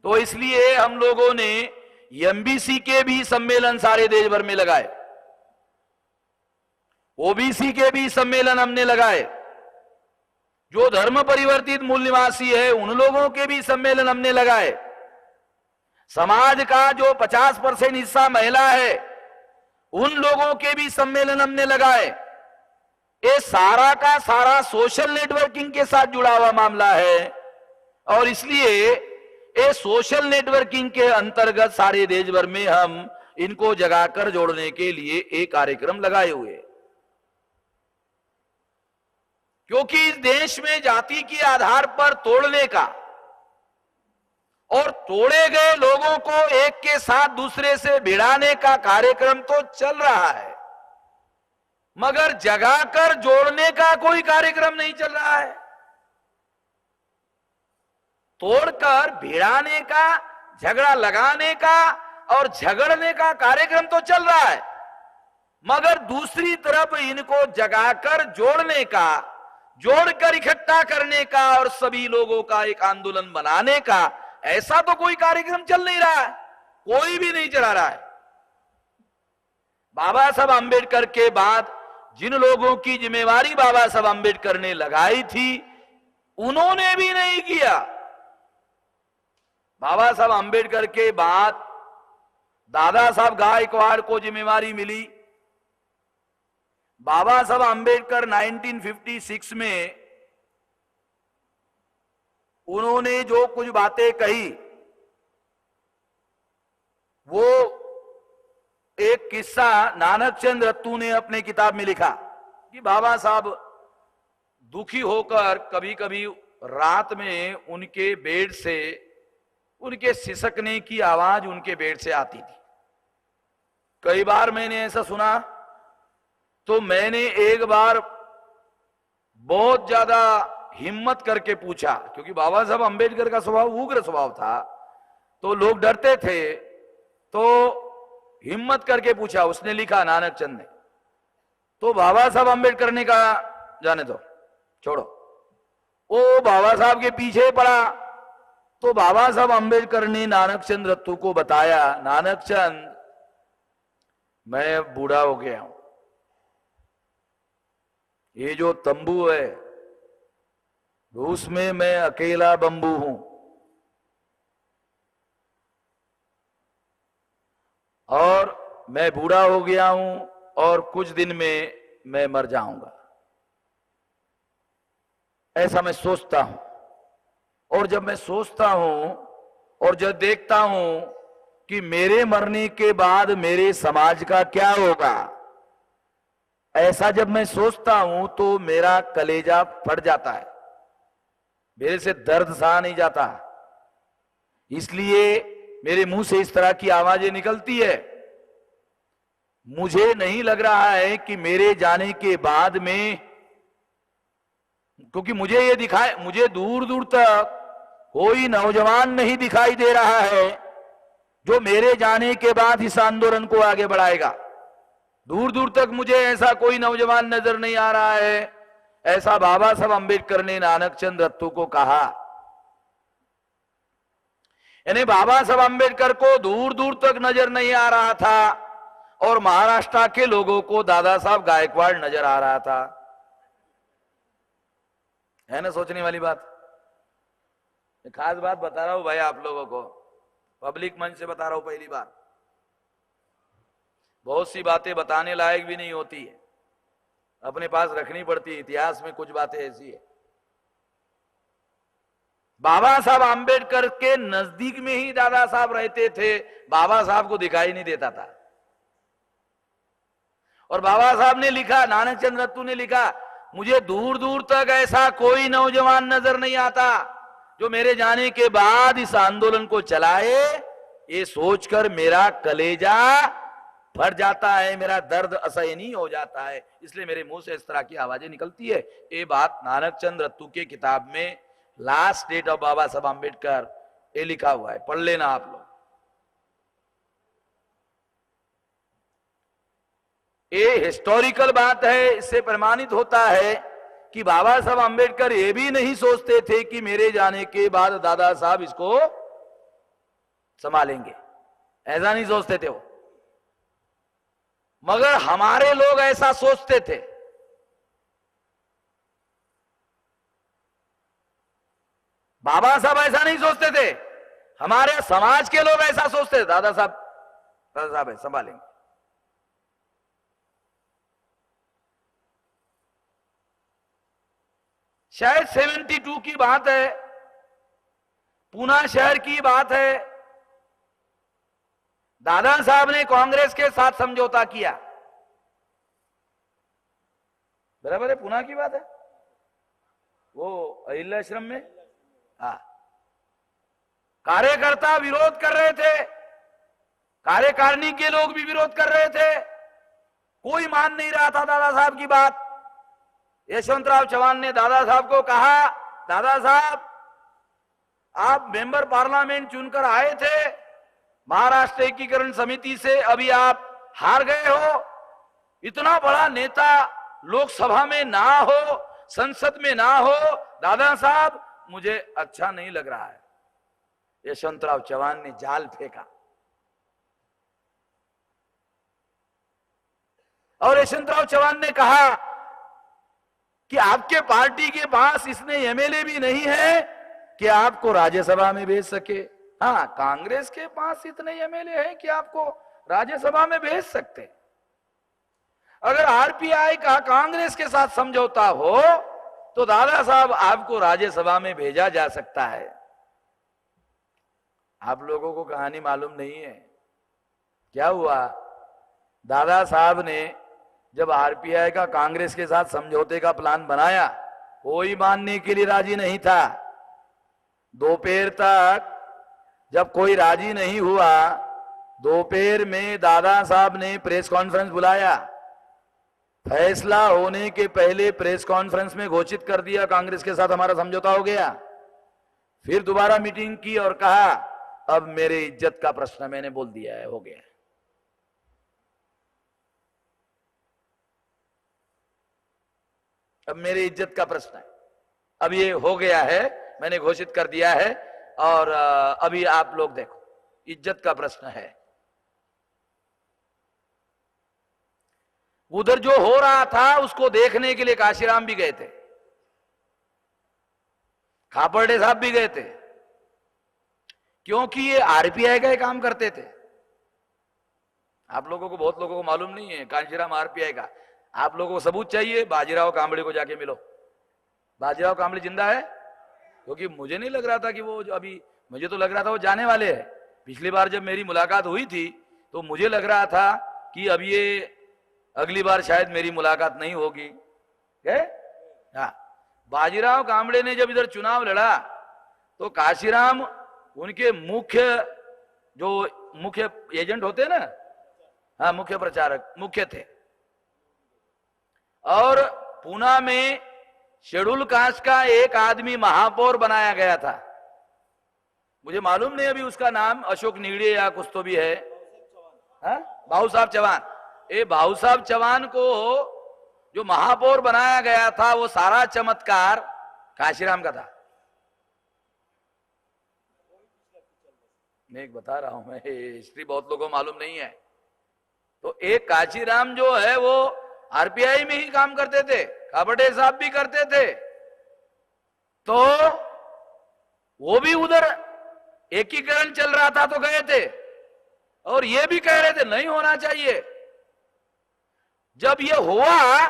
A: तो इसलिए हम लोगों ने एमबीसी के भी सम्मेलन सारे देश भर में लगाए, ओबीसी के भी सम्मेलन हमने लगाए, जो धर्म परिवर्तित मूल निवासी है उन लोगों के भी सम्मेलन हमने लगाए, समाज का जो 50% हिस्सा महिला है उन लोगों के भी सम्मेलन हमने लगाए। ये सारा का सारा सोशल नेटवर्किंग के साथ जुड़ा हुआ मामला है और इसलिए ये सोशल नेटवर्किंग के अंतर्गत सारे देश भर में हम इनको जगाकर जोड़ने के लिए एक कार्यक्रम लगाए हुए। क्योंकि इस देश में जाति के आधार पर तोड़ने का और तोड़े गए लोगों को एक के साथ दूसरे से भिड़ाने का कार्यक्रम तो चल रहा है, मगर जगाकर जोड़ने का कोई कार्यक्रम नहीं चल रहा है। तोड़कर भिड़ाने का, झगड़ा लगाने का और झगड़ने का कार्यक्रम तो चल रहा है, मगर दूसरी तरफ इनको जगाकर जोड़ने का, जोड़कर इकट्ठा करने का और सभी लोगों का एक आंदोलन बनाने का ऐसा तो कोई कार्यक्रम चल नहीं रहा है, कोई भी नहीं चला रहा है। बाबा साहब आंबेडकर के बाद जिन लोगों की जिम्मेवारी बाबा साहब आंबेडकर ने लगाई थी उन्होंने भी नहीं किया। बाबा साहब आंबेडकर के बाद दादा साहब गायकवाड़ को जिम्मेवारी मिली। बाबा साहब आंबेडकर 1956 में उन्होंने जो कुछ बातें कही वो एक किस्सा नानक चंद रत्तू ने अपने किताब में लिखा कि बाबा साहब दुखी होकर कभी कभी रात में उनके बेड से उनके सिसकने की आवाज उनके बेड से आती थी। कई बार मैंने ऐसा सुना, तो मैंने एक बार बहुत ज्यादा हिम्मत करके पूछा, क्योंकि बाबा साहब अंबेडकर का स्वभाव उग्र स्वभाव था तो लोग डरते थे। तो हिम्मत करके पूछा, उसने लिखा नानक चंद ने। तो बाबा साहब अंबेडकर ने कहा जाने दो, छोड़ो। वो बाबा साहब के पीछे पड़ा। तो बाबा साहब अंबेडकर ने नानक चंद रत्तू को बताया, नानक चंद मैं बूढ़ा हो गया हूं, ये जो तंबू है उसमें मैं अकेला बंबू हूं, और मैं बूढ़ा हो गया हूं और कुछ दिन में मैं मर जाऊंगा, ऐसा मैं सोचता हूं। और जब मैं सोचता हूं और जब देखता हूं कि मेरे मरने के बाद मेरे समाज का क्या होगा, ऐसा जब मैं सोचता हूं तो मेरा कलेजा फट जाता है, मेरे से दर्द सहा नहीं जाता। इसलिए मेरे मुंह से इस तरह की आवाजें निकलती है। मुझे नहीं लग रहा है कि मेरे जाने के बाद में, क्योंकि मुझे ये दिखाए, मुझे दूर दूर तक कोई नौजवान नहीं दिखाई दे रहा है जो मेरे जाने के बाद इस आंदोलन को आगे बढ़ाएगा। दूर दूर तक मुझे ऐसा कोई नौजवान नजर नहीं आ रहा है। ऐसा बाबा साहब अंबेडकर ने नानक चंद रत्तू को कहा। यानी बाबा साहब अंबेडकर को दूर दूर तक नजर नहीं आ रहा था और महाराष्ट्र के लोगों को दादा साहब गायकवाड़ नजर आ रहा था। है ना सोचने वाली बात। खास बात बता रहा हूं भाई आप लोगों को, पब्लिक मंच से बता रहा हूं पहली बार। बहुत सी बातें बताने लायक भी नहीं होती है, अपने पास रखनी पड़ती है। इतिहास में कुछ बातें ऐसी है। बाबा साहब अंबेडकर के नजदीक में ही दादा साहब रहते थे, बाबा साहब को दिखाई नहीं देता था। और बाबा साहब ने लिखा, नानक चंद रत्तू ने लिखा, मुझे दूर दूर तक ऐसा कोई नौजवान नजर नहीं आता जो मेरे जाने के बाद इस आंदोलन को चलाए। ये सोचकर मेरा कलेजा फट जाता है, मेरा दर्द असहनीय हो जाता है, इसलिए मेरे मुंह से इस तरह की आवाजें निकलती है। ये बात नानक चंद रत्तू के किताब में लास्ट डेट ऑफ बाबा साहब अंबेडकर ये लिखा हुआ है, पढ़ लेना आप लोग। ये हिस्टोरिकल बात है। इससे प्रमाणित होता है कि बाबा साहब अंबेडकर ये भी नहीं सोचते थे कि मेरे जाने के बाद दादा साहब इसको संभालेंगे, ऐसा नहीं सोचते थे वो। मगर हमारे लोग ऐसा सोचते थे। बाबा साहब ऐसा नहीं सोचते थे, हमारे समाज के लोग ऐसा सोचते थे, दादा साहब है संभालेंगे। शायद 72 की बात है, पूना शहर की बात है। दादा साहब ने कांग्रेस के साथ समझौता किया, बराबर है, पूना की बात है, वो अहिल्याश्रम में। हाँ, कार्यकर्ता विरोध कर रहे थे, कार्यकारिणी के लोग भी विरोध कर रहे थे, कोई मान नहीं रहा था दादा साहब की बात। यशवंतराव चौहान ने दादा साहब को कहा, दादा साहब आप मेंबर पार्लियामेंट चुनकर आए थे महाराष्ट्र एकीकरण समिति से, अभी आप हार गए हो। इतना बड़ा नेता लोकसभा में ना हो, संसद में ना हो, दादा साहब मुझे अच्छा नहीं लग रहा है। यशवंतराव चौहान ने जाल फेंका और यशवंतराव चौहान ने कहा कि आपके पार्टी के पास इसने एमएलए भी नहीं है कि आपको राज्यसभा में भेज सके। हाँ, कांग्रेस के पास इतने एमएलए हैं कि आपको राज्यसभा में भेज सकते। अगर आरपीआई का कांग्रेस के साथ समझौता हो तो दादा साहब आपको राज्यसभा में भेजा जा सकता है। आप लोगों को कहानी मालूम नहीं है क्या हुआ। दादा साहब ने जब आरपीआई का कांग्रेस के साथ समझौते का प्लान बनाया, कोई मानने के लिए राजी नहीं था। दोपहर तक जब कोई राजी नहीं हुआ, दोपहर में दादा साहब ने प्रेस कॉन्फ्रेंस बुलाया। फैसला होने के पहले प्रेस कॉन्फ्रेंस में घोषित कर दिया कांग्रेस के साथ हमारा समझौता हो गया। फिर दोबारा मीटिंग की और कहा अब मेरे इज्जत का प्रश्न मैंने बोल दिया है, हो गया। अब मेरी इज्जत का प्रश्न है। अब ये हो गया है, मैंने घोषित कर दिया है, और अभी आप लोग देखो, इज्जत का प्रश्न है। उधर जो हो रहा था उसको देखने के लिए काशीराम भी गए थे, खापर्डे साहब भी गए थे, क्योंकि ये आरपीआई का काम करते थे। आप लोगों को, बहुत लोगों को मालूम नहीं है कांशीराम आरपीआई का। आप लोगों को सबूत चाहिए, बाजीराव कांबळे को जाके मिलो। बाजीराव कांबळे जिंदा है? क्योंकि मुझे नहीं लग रहा था कि वो अभी, मुझे तो लग रहा था वो जाने वाले हैं। पिछली बार जब मेरी मुलाकात हुई थी तो मुझे लग रहा था कि अब ये अगली बार शायद मेरी मुलाकात नहीं होगी। हाँ, बाजीराव कांबळे ने जब इधर चुनाव लड़ा तो काशीराम उनके मुख्य एजेंट होते ना, हाँ, मुख्य प्रचारक, मुख्य थे। और पूना में शेड्यूल कास्ट का एक आदमी महापौर बनाया गया था, मुझे मालूम नहीं अभी उसका नाम, अशोक निगड़े या कुछ तो भी है, भाऊ साहब चौहान। ये भाऊ साहब चौहान को जो महापौर बनाया गया था, वो सारा चमत्कार काशीराम का था। मैं एक बता रहा हूं, मैं हिस्ट्री बहुत लोगों को मालूम नहीं है। तो एक काशीराम जो है वो आरपीआई में ही काम करते थे, खापर्डे साहब भी करते थे, तो वो भी उधर एकीकरण चल रहा था तो गए थे, और ये भी कह रहे थे नहीं होना चाहिए। जब ये हुआ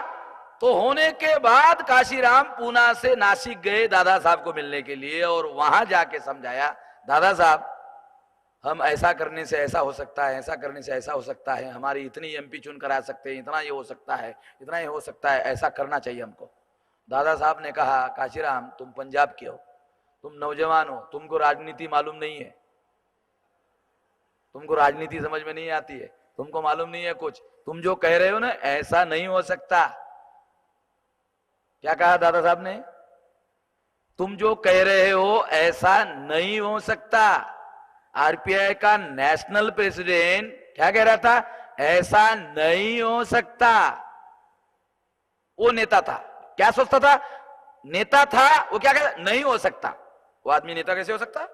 A: तो होने के बाद काशीराम पूना से नासिक गए दादा साहब को मिलने के लिए, और वहां जाके समझाया, दादा साहब हम ऐसा करने से ऐसा हो सकता है, ऐसा करने से ऐसा हो सकता है, हमारी इतनी एमपी चुन करा सकते हैं, इतना ये हो सकता है, इतना ये हो सकता है, ऐसा करना चाहिए हमको। दादा साहब ने कहा, काशीराम तुम पंजाब के हो, तुम नौजवान हो, तुमको राजनीति मालूम नहीं है, तुमको राजनीति समझ में नहीं आती है, तुमको मालूम नहीं है कुछ, तुम जो कह रहे हो ना ऐसा नहीं हो सकता। क्या कहा दादा साहब ने? तुम जो कह रहे हो ऐसा नहीं हो सकता। आरपीआई का नेशनल प्रेसिडेंट क्या कह रहा था? ऐसा नहीं हो सकता। वो नेता था, क्या सोचता था? नेता था, वो क्या कहता? नहीं हो सकता। वो आदमी नेता कैसे हो सकता?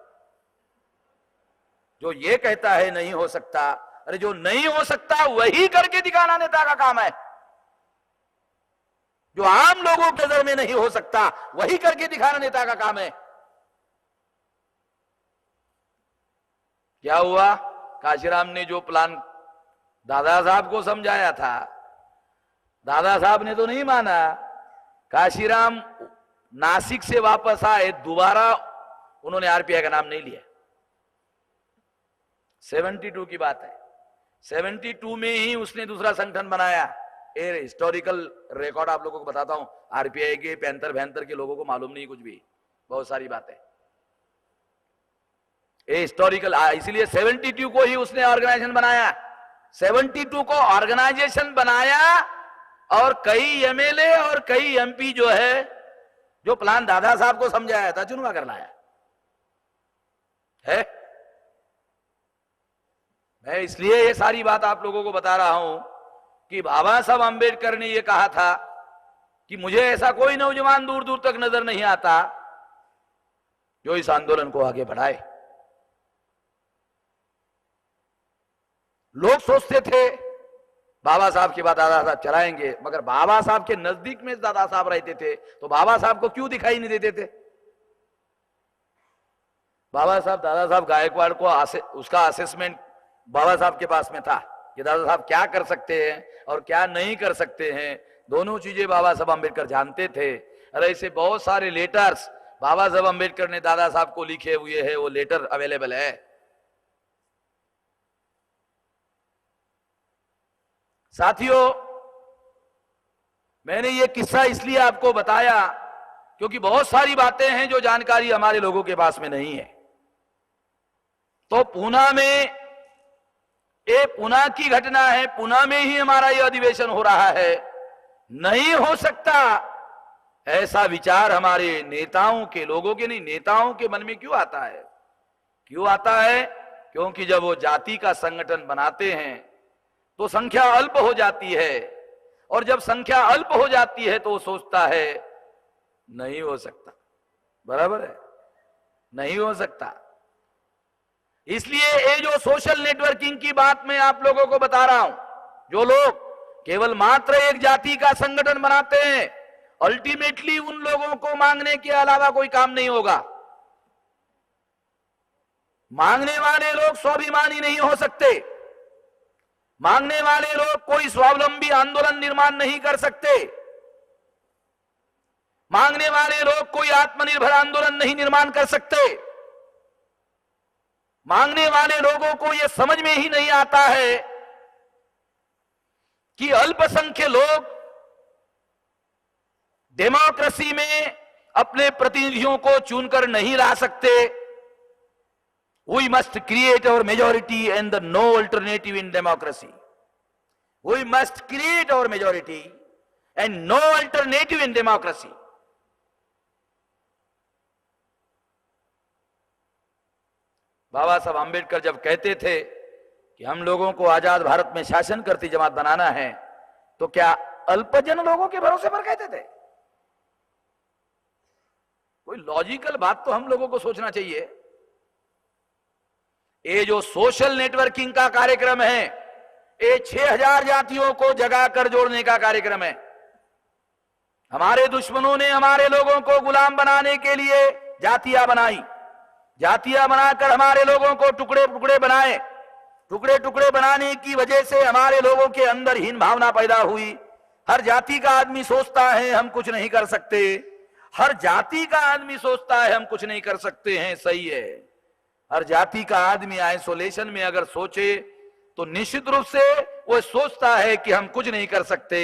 A: जो ये कहता है नहीं हो सकता, अरे जो नहीं हो सकता वही करके दिखाना नेता का काम है। जो आम लोगों के नजर में नहीं हो सकता वही करके दिखाना नेता का काम है। क्या हुआ? काशीराम ने जो प्लान दादा साहब को समझाया था, दादा साहब ने तो नहीं माना। काशीराम नासिक से वापस आए, दोबारा उन्होंने आरपीआई का नाम नहीं लिया। 72 की बात है, 72 में ही उसने दूसरा संगठन बनाया। ये हिस्टोरिकल रिकॉर्ड आप लोगों को बताता हूं, आरपीआई के 75 के लोगों को मालूम नहीं कुछ भी, बहुत सारी बातें। ये हिस्टोरिकल, इसलिए 72 को ही उसने ऑर्गेनाइजेशन बनाया। 72 को ऑर्गेनाइजेशन बनाया, और कई एमएलए और कई एमपी जो है, जो प्लान दादा साहब को समझाया था, चुनवा कर लाया है। मैं इसलिए ये सारी बात आप लोगों को बता रहा हूं कि बाबा साहब अंबेडकर ने ये कहा था कि मुझे ऐसा कोई नौजवान दूर दूर तक नजर नहीं आता जो इस आंदोलन को आगे बढ़ाए। लोग सोचते थे बाबा साहब की बात दादा साहब चलाएंगे, मगर बाबा साहब के नजदीक में दादा साहब रहते थे, तो बाबा साहब को क्यों दिखाई नहीं देते थे? बाबा साहब, दादा साहब गायकवाड़ को उसका असेसमेंट बाबा साहब के पास में था कि दादा साहब क्या कर सकते हैं और क्या नहीं कर सकते हैं, दोनों चीजें बाबा साहब अंबेडकर जानते थे। और ऐसे बहुत सारे लेटर्स बाबा साहब अंबेडकर ने दादा साहब को लिखे हुए हैं, वो लेटर अवेलेबल है। साथियों, मैंने ये किस्सा इसलिए आपको बताया क्योंकि बहुत सारी बातें हैं जो जानकारी हमारे लोगों के पास में नहीं है। तो पूना में, ये पूना की घटना है, पूना में ही हमारा यह अधिवेशन हो रहा है। नहीं हो सकता ऐसा विचार हमारे नेताओं के, लोगों के नहीं, नेताओं के मन में क्यों आता है? क्यों आता है? क्योंकि जब वो जाति का संगठन बनाते हैं तो संख्या अल्प हो जाती है, और जब संख्या अल्प हो जाती है तो वो सोचता है नहीं हो सकता। बराबर है, नहीं हो सकता। इसलिए ये जो सोशल नेटवर्किंग की बात मैं आप लोगों को बता रहा हूं, जो लोग केवल मात्र एक जाति का संगठन बनाते हैं, अल्टीमेटली उन लोगों को मांगने के अलावा कोई काम नहीं होगा। मांगने वाले लोग स्वाभिमानी नहीं हो सकते, मांगने वाले लोग कोई स्वावलंबी आंदोलन निर्माण नहीं कर सकते, मांगने वाले लोग कोई आत्मनिर्भर आंदोलन नहीं निर्माण कर सकते। मांगने वाले लोगों को यह समझ में ही नहीं आता है कि अल्पसंख्यक लोग डेमोक्रेसी में अपने प्रतिनिधियों को चुनकर नहीं ला सकते। We must create our majority and the no alternative in democracy. We must create our majority and no alternative in democracy. बाबा साहब आंबेडकर जब कहते थे कि हम लोगों को आजाद भारत में शासन करती जमात बनाना है, तो क्या अल्पजन लोगों के भरोसे पर कहते थे? कोई लॉजिकल बात तो हम लोगों को सोचना चाहिए। ये जो सोशल नेटवर्किंग का कार्यक्रम है, ये 6000 जातियों को जगा कर जोड़ने का कार्यक्रम है। हमारे दुश्मनों ने हमारे लोगों को गुलाम बनाने के लिए जातियां बनाई, जातियां बनाकर हमारे लोगों को टुकड़े टुकड़े बनाए। टुकड़े टुकड़े बनाने की वजह से हमारे लोगों के अंदर हीन भावना पैदा हुई। हर जाति का आदमी सोचता है हम कुछ नहीं कर सकते, हर जाति का आदमी सोचता है हम कुछ नहीं कर सकते हैं। सही है, हर जाति का आदमी आइसोलेशन में अगर सोचे तो निश्चित रूप से वो सोचता है कि हम कुछ नहीं कर सकते।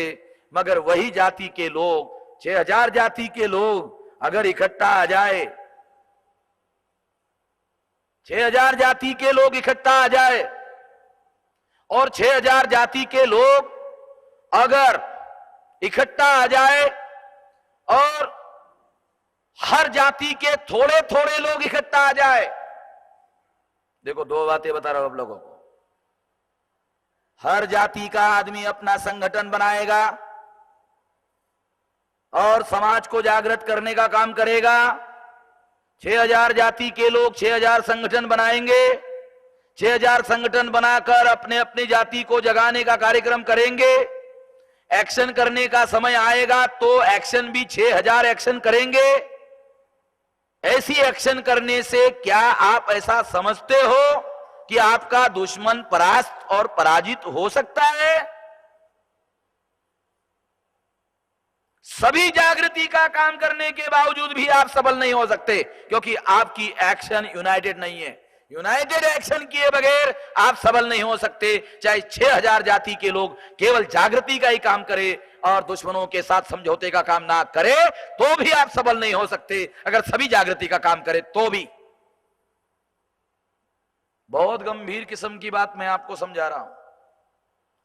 A: मगर वही जाति के लोग, 6000 जाति के लोग अगर इकट्ठा आ जाए, 6000 जाति के लोग इकट्ठा आ जाए और 6000 जाति के लोग अगर इकट्ठा आ जाए और हर जाति के थोड़े थोड़े लोग इकट्ठा आ जाए। देखो, दो बातें बता रहा हूं आप लोगों को। हर जाति का आदमी अपना संगठन बनाएगा और समाज को जागृत करने का काम करेगा। 6000 जाति के लोग 6000 संगठन बनाएंगे, 6000 संगठन बनाकर अपने अपनी जाति को जगाने का कार्यक्रम करेंगे। एक्शन करने का समय आएगा तो एक्शन भी 6000 एक्शन करेंगे। ऐसी एक्शन करने से क्या आप ऐसा समझते हो कि आपका दुश्मन परास्त और पराजित हो सकता है? सभी जागृति का काम करने के बावजूद भी आप सफल नहीं हो सकते, क्योंकि आपकी एक्शन यूनाइटेड नहीं है। यूनाइटेड एक्शन किए बगैर आप सफल नहीं हो सकते। चाहे 6000 जाति के लोग केवल जागृति का ही काम करें और दुश्मनों के साथ समझौते का काम ना करे तो भी आप सफल नहीं हो सकते। अगर सभी जागृति का काम करे तो भी। बहुत गंभीर किस्म की बात मैं आपको समझा रहा हूं।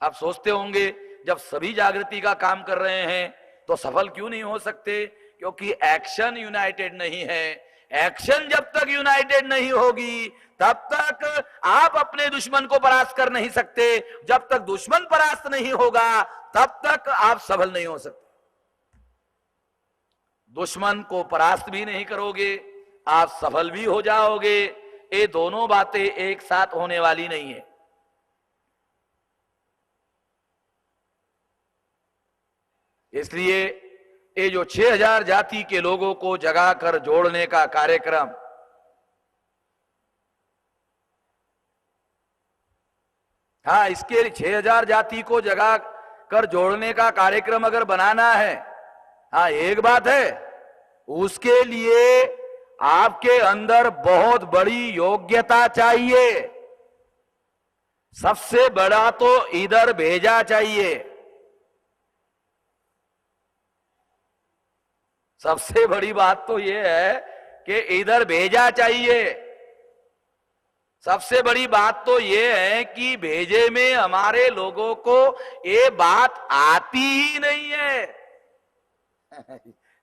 A: आप सोचते होंगे जब सभी जागृति का काम कर रहे हैं तो सफल क्यों नहीं हो सकते? क्योंकि एक्शन यूनाइटेड नहीं है। एक्शन जब तक यूनाइटेड नहीं होगी तब तक आप अपने दुश्मन को परास्त कर नहीं सकते। जब तक दुश्मन परास्त नहीं होगा तब तक आप सफल नहीं हो सकते। दुश्मन को परास्त भी नहीं करोगे, आप सफल भी हो जाओगे। ये दोनों बातें एक साथ होने वाली नहीं है। इसलिए ये जो 6000 जाति के लोगों को जगाकर जोड़ने का कार्यक्रम, हाँ, इसके 6000 जाति को जगा कर जोड़ने का कार्यक्रम अगर बनाना है, हाँ, एक बात है, उसके लिए आपके अंदर बहुत बड़ी योग्यता चाहिए। सबसे बड़ा तो इधर भेजा चाहिए। सबसे बड़ी बात तो यह है कि इधर भेजा चाहिए। सबसे बड़ी बात तो यह है कि भेजे में हमारे लोगों को ये बात आती ही नहीं है।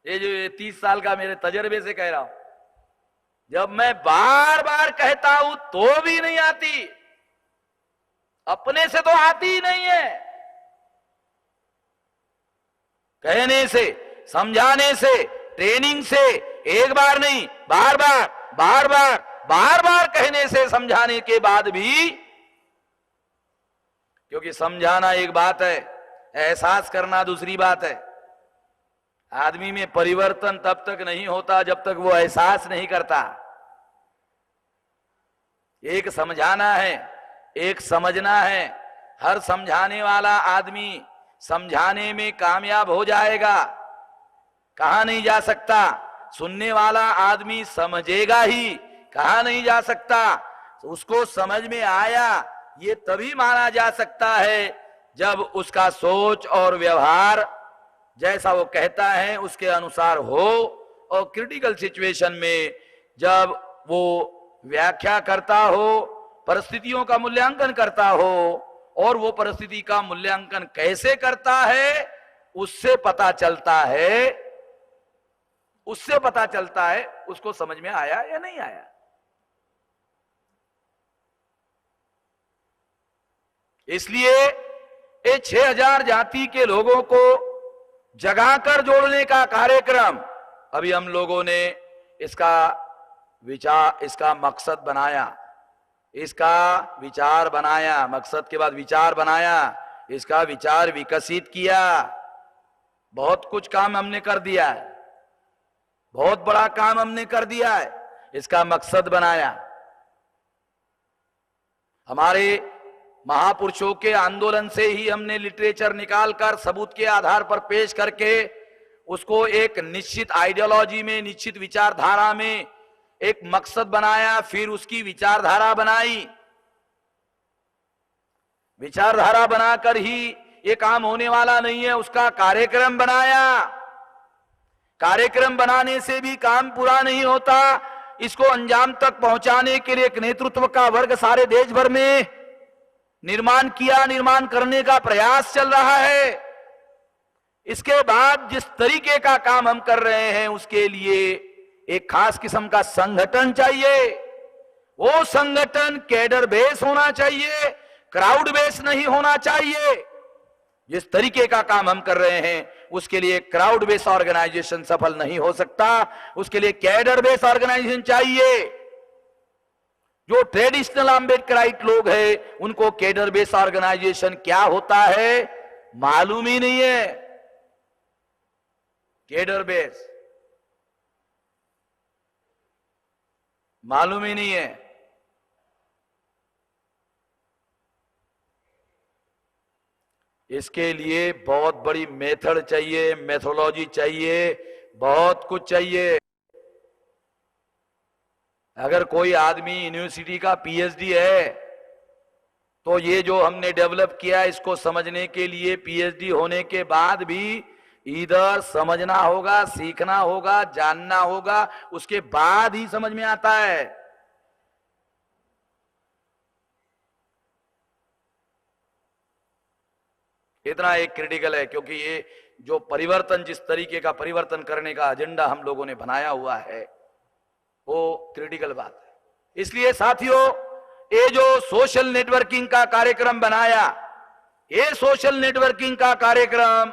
A: ये जो 30 साल का मेरे तजर्बे से कह रहा हूं, जब मैं बार बार कहता हूं तो भी नहीं आती, अपने से तो आती ही नहीं है। कहने से, समझाने से, ट्रेनिंग से, एक बार नहीं बार बार बार बार बार बार कहने से, समझाने के बाद भी, क्योंकि समझाना एक बात है, एहसास करना दूसरी बात है। आदमी में परिवर्तन तब तक नहीं होता जब तक वो एहसास नहीं करता। एक समझाना है, एक समझना है। हर समझाने वाला आदमी समझाने में कामयाब हो जाएगा, कहा नहीं जा सकता। सुनने वाला आदमी समझेगा ही, कहा नहीं जा सकता। उसको समझ में आया ये तभी माना जा सकता है जब उसका सोच और व्यवहार जैसा वो कहता है उसके अनुसार हो, और क्रिटिकल सिचुएशन में जब वो व्याख्या करता हो, परिस्थितियों का मूल्यांकन करता हो, और वो परिस्थिति का मूल्यांकन कैसे करता है उससे पता चलता है उसको समझ में आया या नहीं आया। इसलिए ये 6000 जाति के लोगों को जगाकर जोड़ने का कार्यक्रम अभी हम लोगों ने इसका विचार, इसका मकसद बनाया, इसका विचार बनाया, मकसद के बाद विचार बनाया, इसका विचार विकसित किया। बहुत कुछ काम हमने कर दिया है, बहुत बड़ा काम हमने कर दिया है। इसका मकसद बनाया, हमारे महापुरुषों के आंदोलन से ही हमने लिटरेचर निकालकर सबूत के आधार पर पेश करके उसको एक निश्चित आइडियोलॉजी में, निश्चित विचारधारा में एक मकसद बनाया, फिर उसकी विचारधारा बनाई। विचारधारा बनाकर ही ये काम होने वाला नहीं है, उसका कार्यक्रम बनाया। कार्यक्रम बनाने से भी काम पूरा नहीं होता, इसको अंजाम तक पहुंचाने के लिए एक नेतृत्व का वर्ग सारे देश भर में निर्माण किया, निर्माण करने का प्रयास चल रहा है। इसके बाद जिस तरीके का काम हम कर रहे हैं उसके लिए एक खास किस्म का संगठन चाहिए। वो संगठन कैडर बेस होना चाहिए, क्राउड बेस नहीं होना चाहिए। जिस तरीके का काम हम कर रहे हैं उसके लिए क्राउड बेस ऑर्गेनाइजेशन सफल नहीं हो सकता, उसके लिए कैडर बेस ऑर्गेनाइजेशन चाहिए। जो ट्रेडिशनल अम्बेडकराइट लोग हैं उनको कैडर बेस ऑर्गेनाइजेशन क्या होता है मालूम ही नहीं है। कैडर बेस मालूम ही नहीं है। इसके लिए बहुत बड़ी मेथड चाहिए, मेथोलॉजी चाहिए, बहुत कुछ चाहिए। अगर कोई आदमी यूनिवर्सिटी का पीएचडी है तो ये जो हमने डेवलप किया इसको समझने के लिए पीएचडी होने के बाद भी इधर समझना होगा, सीखना होगा, जानना होगा, उसके बाद ही समझ में आता है। इतना एक क्रिटिकल है, क्योंकि ये जो परिवर्तन, जिस तरीके का परिवर्तन करने का एजेंडा हम लोगों ने बनाया हुआ है वो क्रिटिकल बात है। इसलिए साथियों, ये जो सोशल नेटवर्किंग का कार्यक्रम बनाया, ये सोशल नेटवर्किंग का कार्यक्रम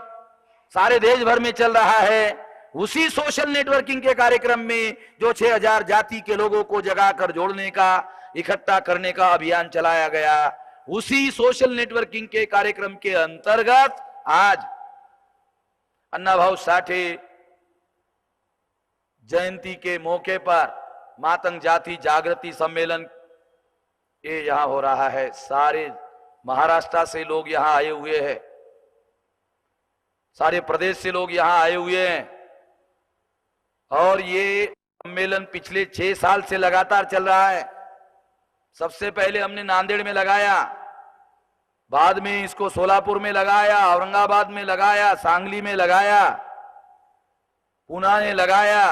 A: सारे देश भर में चल रहा है। उसी सोशल नेटवर्किंग के कार्यक्रम में जो 6000 जाति के लोगों को जगाकर जोड़ने का, इकट्ठा करने का अभियान चलाया गया, उसी सोशल नेटवर्किंग के कार्यक्रम के अंतर्गत आज अन्नाभाऊ साठे जयंती के मौके पर मातंग जाति जागृति सम्मेलन ये यहां हो रहा है। सारे महाराष्ट्र से लोग यहां आए हुए हैं, सारे प्रदेश से लोग यहां आए हुए हैं, और ये सम्मेलन पिछले 6 साल से लगातार चल रहा है। सबसे पहले हमने नांदेड़ में लगाया, बाद में इसको सोलापुर में लगाया, औरंगाबाद में लगाया, सांगली में लगाया, पुणे ने लगाया।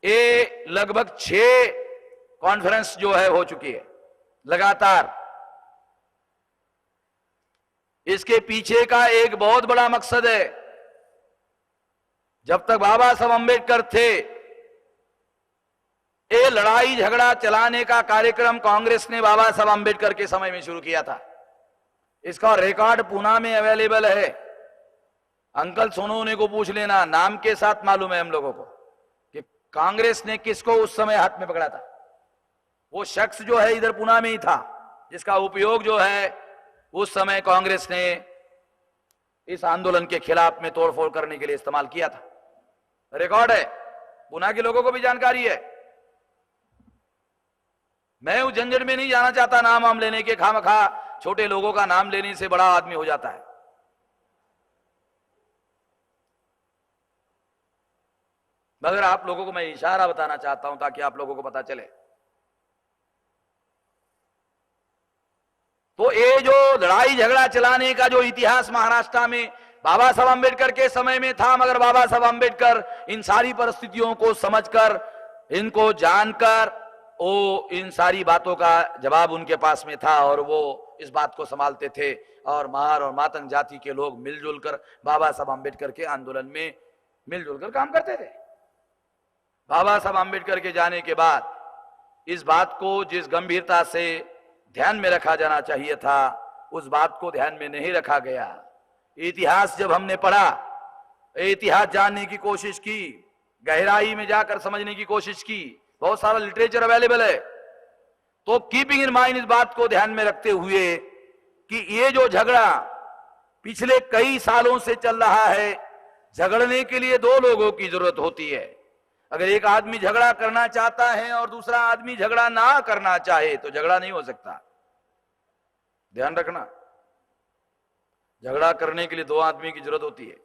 A: ये लगभग 6 कॉन्फ्रेंस जो है हो चुकी है लगातार। इसके पीछे का एक बहुत बड़ा मकसद है, जब तक बाबा साहब अम्बेडकर थे ये लड़ाई झगड़ा चलाने का कार्यक्रम कांग्रेस ने बाबा साहब अम्बेडकर के समय में शुरू किया था। इसका रिकॉर्ड पूना में अवेलेबल है। अंकल सोनोने को पूछ लेना, नाम के साथ मालूम है हम लोगों को कि कांग्रेस ने किसको उस समय हाथ में पकड़ा था। वो शख्स जो है इधर पूना में ही था जिसका उपयोग जो है उस समय कांग्रेस ने इस आंदोलन के खिलाफ में तोड़फोड़ करने के लिए इस्तेमाल किया था। रिकॉर्ड है, पूना के लोगों को भी जानकारी है। मैं उस झंझट में नहीं जाना चाहता नाम वाम लेने के, खामखा छोटे लोगों का नाम लेने से बड़ा आदमी हो जाता है। मगर आप लोगों को मैं इशारा बताना चाहता हूं ताकि आप लोगों को पता चले। तो ये जो लड़ाई झगड़ा चलाने का जो इतिहास महाराष्ट्र में बाबा साहब अंबेडकर के समय में था, मगर बाबा साहब अंबेडकर इन सारी परिस्थितियों को समझकर, इनको जानकर, वो इन सारी बातों का जवाब उनके पास में था और वो इस बात को संभालते थे। और महार और मातंग जाति के लोग मिलजुल कर बाबा साहब अंबेडकर के आंदोलन में मिलजुल कर काम करते थे। बाबा साहब अंबेडकर के जाने के बाद इस बात को जिस गंभीरता से ध्यान में रखा जाना चाहिए था, उस बात को ध्यान में नहीं रखा गया। इतिहास जब हमने पढ़ा, इतिहास जानने की कोशिश की, गहराई में जाकर समझने की कोशिश की, बहुत सारा लिटरेचर अवेलेबल है, तो कीपिंग इन माइंड इस बात को ध्यान में रखते हुए कि ये जो झगड़ा पिछले कई सालों से चल रहा है, झगड़ने के लिए दो लोगों की जरूरत होती है। अगर एक आदमी झगड़ा करना चाहता है और दूसरा आदमी झगड़ा ना करना चाहे तो झगड़ा नहीं हो सकता। ध्यान रखना, झगड़ा करने के लिए दो आदमी की जरूरत होती है।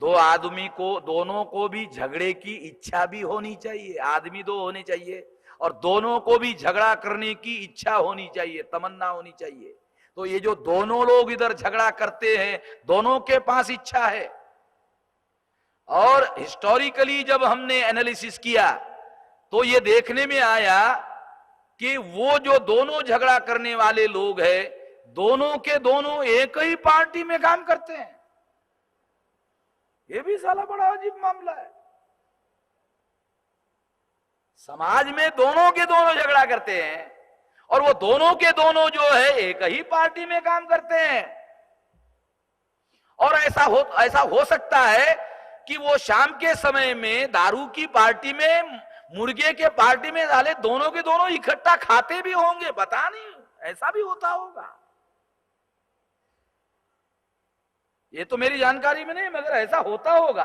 A: दो आदमी को, दोनों को भी झगड़े की इच्छा भी होनी चाहिए। आदमी दो होने चाहिए और दोनों को भी झगड़ा करने की इच्छा होनी चाहिए, तमन्ना होनी चाहिए। तो ये जो दोनों लोग इधर झगड़ा करते हैं, दोनों के पास इच्छा है। और हिस्टोरिकली जब हमने एनालिसिस किया तो ये देखने में आया कि वो जो दोनों झगड़ा करने वाले लोग हैं, दोनों के दोनों एक ही पार्टी में काम करते हैं। ये भी साला बड़ा अजीब मामला है। समाज में दोनों के दोनों झगड़ा करते हैं और वो दोनों के दोनों जो है एक ही पार्टी में काम करते हैं। और ऐसा हो सकता है कि वो शाम के समय में दारू की पार्टी में, मुर्गे के पार्टी में डाले, दोनों के दोनों इकट्ठा खाते भी होंगे, पता नहीं, ऐसा भी होता होगा। ये तो मेरी जानकारी में नहीं, मगर ऐसा होता होगा।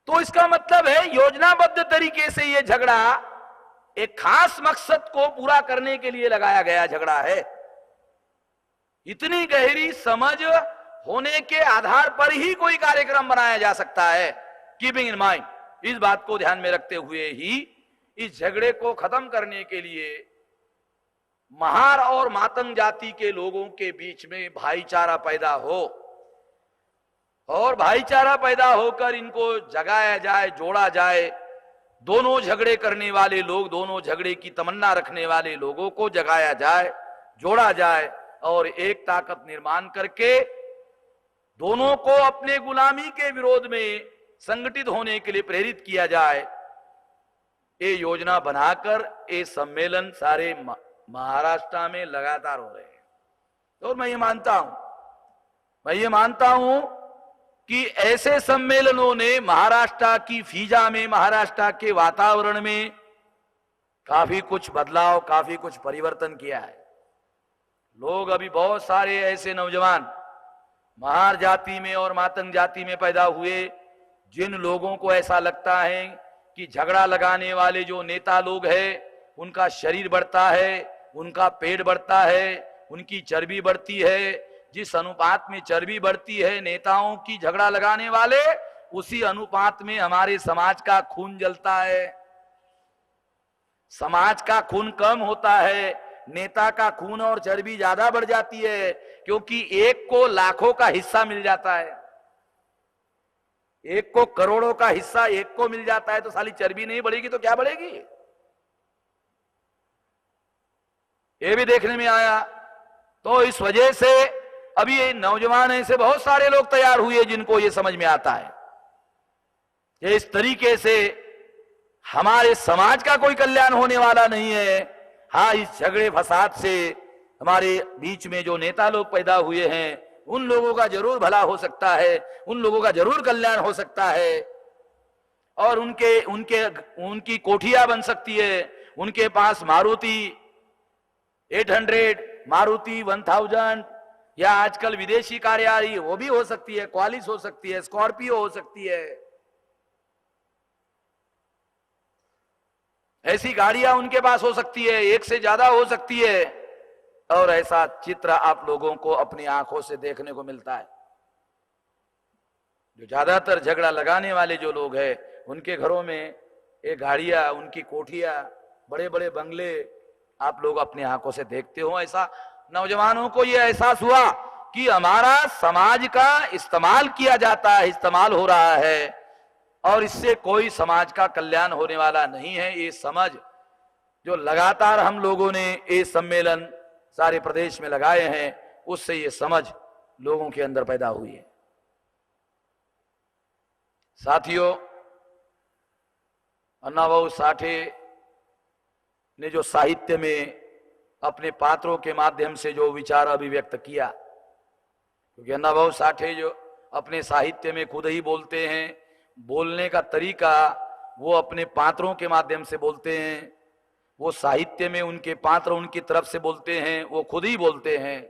A: तो इसका मतलब है योजनाबद्ध तरीके से ये झगड़ा एक खास मकसद को पूरा करने के लिए लगाया गया झगड़ा है। इतनी गहरी समझ होने के आधार पर ही कोई कार्यक्रम बनाया जा सकता है। कीपिंग इन माइंड, इस बात को ध्यान में रखते हुए ही इस झगड़े को खत्म करने के लिए महार और मातंग जाति के लोगों के बीच में भाईचारा पैदा हो और भाईचारा पैदा होकर इनको जगाया जाए, जोड़ा जाए। दोनों झगड़े करने वाले लोग, दोनों झगड़े की तमन्ना रखने वाले लोगों को जगाया जाए, जोड़ा जाए और एक ताकत निर्माण करके दोनों को अपने गुलामी के विरोध में संगठित होने के लिए प्रेरित किया जाए। ये योजना बनाकर ये सम्मेलन सारे महाराष्ट्र में लगातार हो रहे हैं। और मैं ये मानता हूं कि ऐसे सम्मेलनों ने महाराष्ट्र की फिजा में, महाराष्ट्र के वातावरण में काफी कुछ बदलाव, काफी कुछ परिवर्तन किया है। लोग अभी बहुत सारे ऐसे नौजवान महार जाति में और मातंग जाति में पैदा हुए, जिन लोगों को ऐसा लगता है कि झगड़ा लगाने वाले जो नेता लोग हैं उनका शरीर बढ़ता है, उनका पेट बढ़ता है, उनकी चर्बी बढ़ती है। जिस अनुपात में चर्बी बढ़ती है नेताओं की झगड़ा लगाने वाले, उसी अनुपात में हमारे समाज का खून जलता है। समाज का खून कम होता है, नेता का खून और चर्बी ज्यादा बढ़ जाती है, क्योंकि एक को लाखों का हिस्सा मिल जाता है, एक को करोड़ों का हिस्सा एक को मिल जाता है। तो साली चर्बी नहीं बढ़ेगी तो क्या बढ़ेगी? ये भी देखने में आया। तो इस वजह से अभी ये नौजवान ऐसे बहुत सारे लोग तैयार हुए जिनको ये समझ में आता है कि इस तरीके से हमारे समाज का कोई कल्याण होने वाला नहीं है। हाँ, इस झगड़े फसाद से हमारे बीच में जो नेता लोग पैदा हुए हैं उन लोगों का जरूर भला हो सकता है, उन लोगों का जरूर कल्याण हो सकता है और उनकी कोठियां बन सकती है। उनके पास मारुति 800, मारुति 1000 या आजकल विदेशी कार आ रही है वो भी हो सकती है, क्वालिस हो सकती है, स्कॉर्पियो हो सकती है। ऐसी गाड़ियां उनके पास हो सकती है, एक से ज्यादा हो सकती है। और ऐसा चित्र आप लोगों को अपनी आंखों से देखने को मिलता है। जो ज्यादातर झगड़ा लगाने वाले जो लोग हैं उनके घरों में ये गाड़ियां, उनकी कोठियां, बड़े बड़े बंगले आप लोग अपनी आंखों से देखते हो। ऐसा नौजवानों को यह एहसास हुआ कि हमारा समाज का इस्तेमाल किया जाता है, इस्तेमाल हो रहा है और इससे कोई समाज का कल्याण होने वाला नहीं है। ये समझ जो लगातार हम लोगों ने ये सम्मेलन सारे प्रदेश में लगाए हैं उससे ये समझ लोगों के अंदर पैदा हुई है। साथियों, अन्नाभाऊ साठे ने जो साहित्य में अपने पात्रों के माध्यम से जो विचार अभिव्यक्त किया, क्योंकि अन्नाभाऊ साठे जो अपने साहित्य में खुद ही बोलते हैं, बोलने का तरीका वो अपने पात्रों के माध्यम से बोलते हैं, वो साहित्य में उनके पात्र उनकी तरफ से बोलते हैं, वो खुद ही बोलते हैं।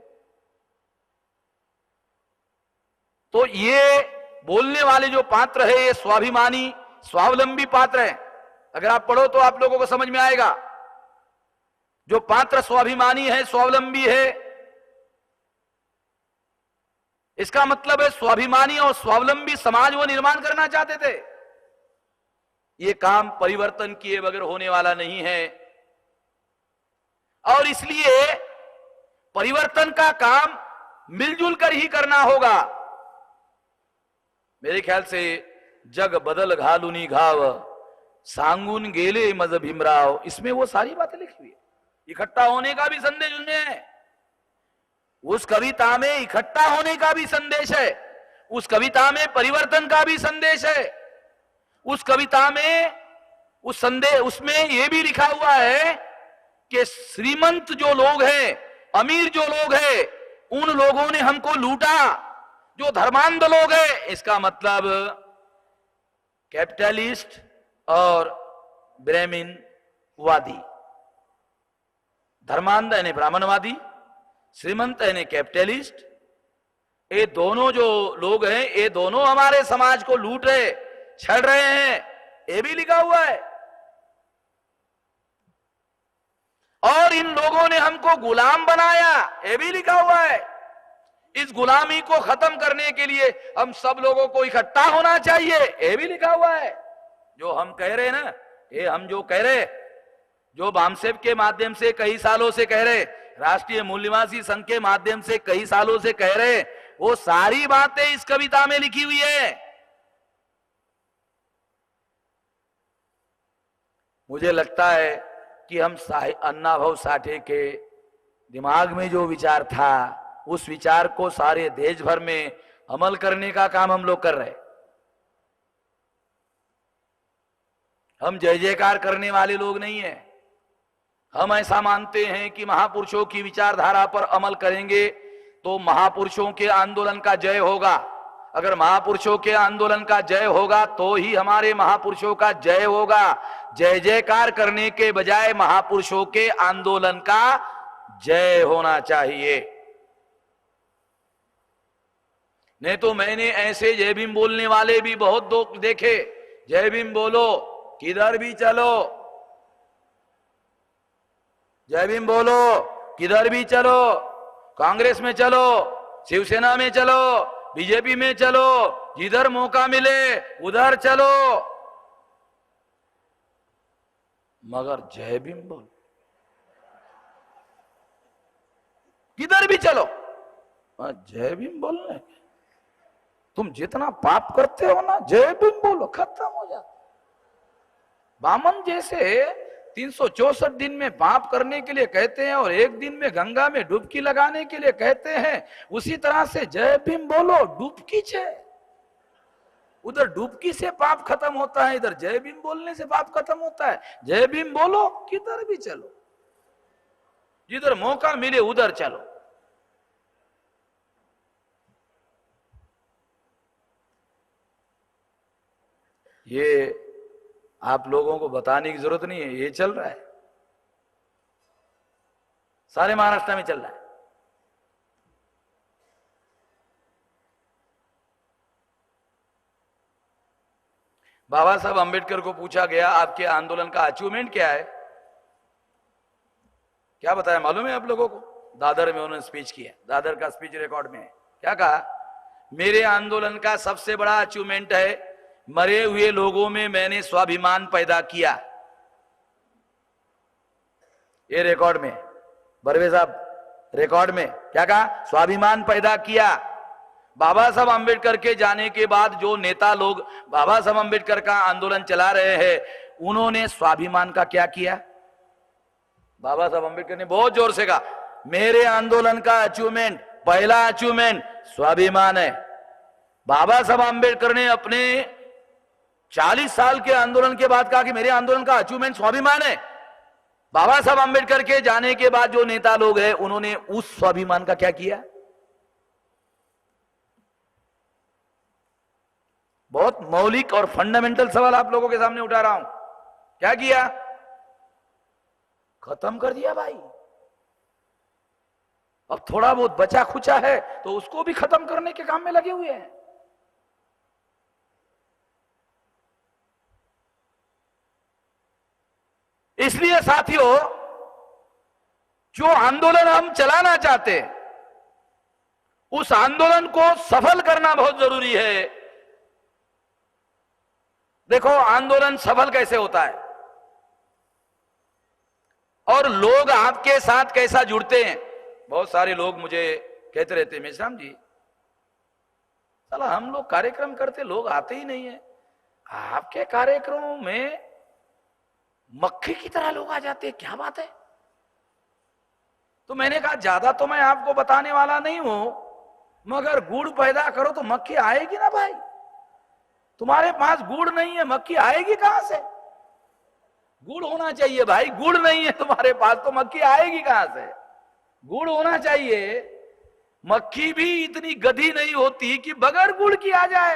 A: तो ये बोलने वाले जो पात्र है ये स्वाभिमानी स्वावलंबी पात्र है। अगर आप पढ़ो तो आप लोगों को समझ में आएगा। जो पात्र स्वाभिमानी है, स्वावलंबी है, इसका मतलब है स्वाभिमानी और स्वावलंबी समाज वो निर्माण करना चाहते थे। ये काम परिवर्तन किए बगैर होने वाला नहीं है और इसलिए परिवर्तन का काम मिलजुल कर ही करना होगा। मेरे ख्याल से जग बदल घालुनी घाव सांगुन गेले मज भीमराव, इसमें वो सारी बातें लिखी हुई है। इकट्ठा होने का भी संदेश उसमें है, उस कविता में इकट्ठा होने का भी संदेश है, उस कविता में परिवर्तन का भी संदेश है, उस कविता में उस संदेश उसमें यह भी लिखा हुआ है कि श्रीमंत जो लोग हैं, अमीर जो लोग हैं, उन लोगों ने हमको लूटा। जो धर्मांध लोग हैं, इसका मतलब कैपिटलिस्ट और ब्राह्मणवादी। धर्मांध यानी ब्राह्मणवादी, श्रीमंत यानी कैपिटलिस्ट। ये दोनों जो लोग हैं ये दोनों हमारे समाज को लूट रहे, छड़ रहे हैं, ये भी लिखा हुआ है। और इन लोगों ने हमको गुलाम बनाया, ये भी लिखा हुआ है। इस गुलामी को खत्म करने के लिए हम सब लोगों को इकट्ठा होना चाहिए, ये भी लिखा हुआ है। जो हम कह रहे हैं ना, ये हम जो कह रहे, जो बामसेब के माध्यम से कई सालों से कह रहे, राष्ट्रीय मूल्यवासी संघ के माध्यम से कई सालों से कह रहे, वो सारी बातें इस कविता में लिखी हुई है। मुझे लगता है कि हम अन्नाभाऊ साठे के दिमाग में जो विचार था उस विचार को सारे देश भर में अमल करने का काम हम लोग कर रहे। हम जय जयकार करने वाले लोग नहीं हैं। हम ऐसा मानते हैं कि महापुरुषों की विचारधारा पर अमल करेंगे तो महापुरुषों के आंदोलन का जय होगा। अगर महापुरुषों के आंदोलन का जय होगा तो ही हमारे महापुरुषों का जय होगा। जय जयकार करने के बजाय महापुरुषों के आंदोलन का जय होना चाहिए। नहीं तो मैंने ऐसे जय भीम बोलने वाले भी बहुत लोग देखे। जय भीम बोलो, किधर भी चलो, जय भीम बोलो, किधर भी चलो, कांग्रेस में चलो, शिवसेना में चलो, बीजेपी में चलो, जिधर मौका मिले उधर चलो, मगर जय भीम बोलो, किधर भी चलो, जय भीम बोलने। तुम जितना पाप करते हो ना, जय भीम बोलो, खत्म हो जाता। बामन जैसे 364 दिन में पाप करने के लिए कहते हैं और एक दिन में गंगा में डुबकी लगाने के लिए कहते हैं, उसी तरह से जय भीम बोलो, डुबकी छे, उधर डुबकी से पाप खत्म होता है, इधर जय भीम बोलने से पाप खत्म होता है। जय भीम बोलो, किधर भी चलो, जिधर मौका मिले उधर चलो। ये आप लोगों को बताने की जरूरत नहीं है, ये चल रहा है, सारे महाराष्ट्र में चल रहा है। बाबा साहब अंबेडकर को पूछा गया आपके आंदोलन का अचीवमेंट क्या है, क्या बताया मालूम है आप लोगों को? दादर में उन्होंने स्पीच किया, दादर का स्पीच रिकॉर्ड में है। क्या कहा? मेरे आंदोलन का सबसे बड़ा अचीवमेंट है मरे हुए लोगों में मैंने स्वाभिमान पैदा किया। ये रिकॉर्ड में, बर्वे साहब रिकॉर्ड में क्या कहा? स्वाभिमान पैदा किया। बाबा साहब अंबेडकर के जाने के बाद जो नेता लोग बाबा साहब अंबेडकर का आंदोलन चला रहे हैं, उन्होंने स्वाभिमान का क्या किया? बाबा साहब अंबेडकर ने बहुत जोर से कहा, मेरे आंदोलन का अचीवमेंट, पहला अचीवमेंट स्वाभिमान है। बाबा साहब अंबेडकर ने अपने 40 साल के आंदोलन के बाद कहा कि मेरे आंदोलन का अचीवमेंट स्वाभिमान है। बाबा साहब अंबेडकर के जाने के बाद जो नेता लोग हैं, उन्होंने उस स्वाभिमान का क्या किया? बहुत मौलिक और फंडामेंटल सवाल आप लोगों के सामने उठा रहा हूं। क्या किया? खत्म कर दिया भाई। अब थोड़ा बहुत बचा खुचा है तो उसको भी खत्म करने के काम में लगे हुए हैं। इसलिए साथियों, जो आंदोलन हम चलाना चाहते हैं, उस आंदोलन को सफल करना बहुत जरूरी है। देखो, आंदोलन सफल कैसे होता है और लोग आपके साथ कैसा जुड़ते हैं। बहुत सारे लोग मुझे कहते रहते हैं, मेश्राम जी साला हम लोग कार्यक्रम करते, लोग आते ही नहीं है, आपके कार्यक्रमों में मक्खी की तरह लोग आ जाते हैं, क्या बात है? तो मैंने कहा ज्यादा तो मैं आपको बताने वाला नहीं हूं, मगर गुड़ पैदा करो तो मक्खी आएगी ना भाई। तुम्हारे पास गुड़ नहीं है, मक्खी आएगी कहां से? गुड़ होना चाहिए भाई, गुड़ नहीं है तुम्हारे पास तो मक्खी आएगी कहां से? गुड़ होना चाहिए। मक्खी भी इतनी गधी नहीं होती कि बगैर गुड़ की आ जाए।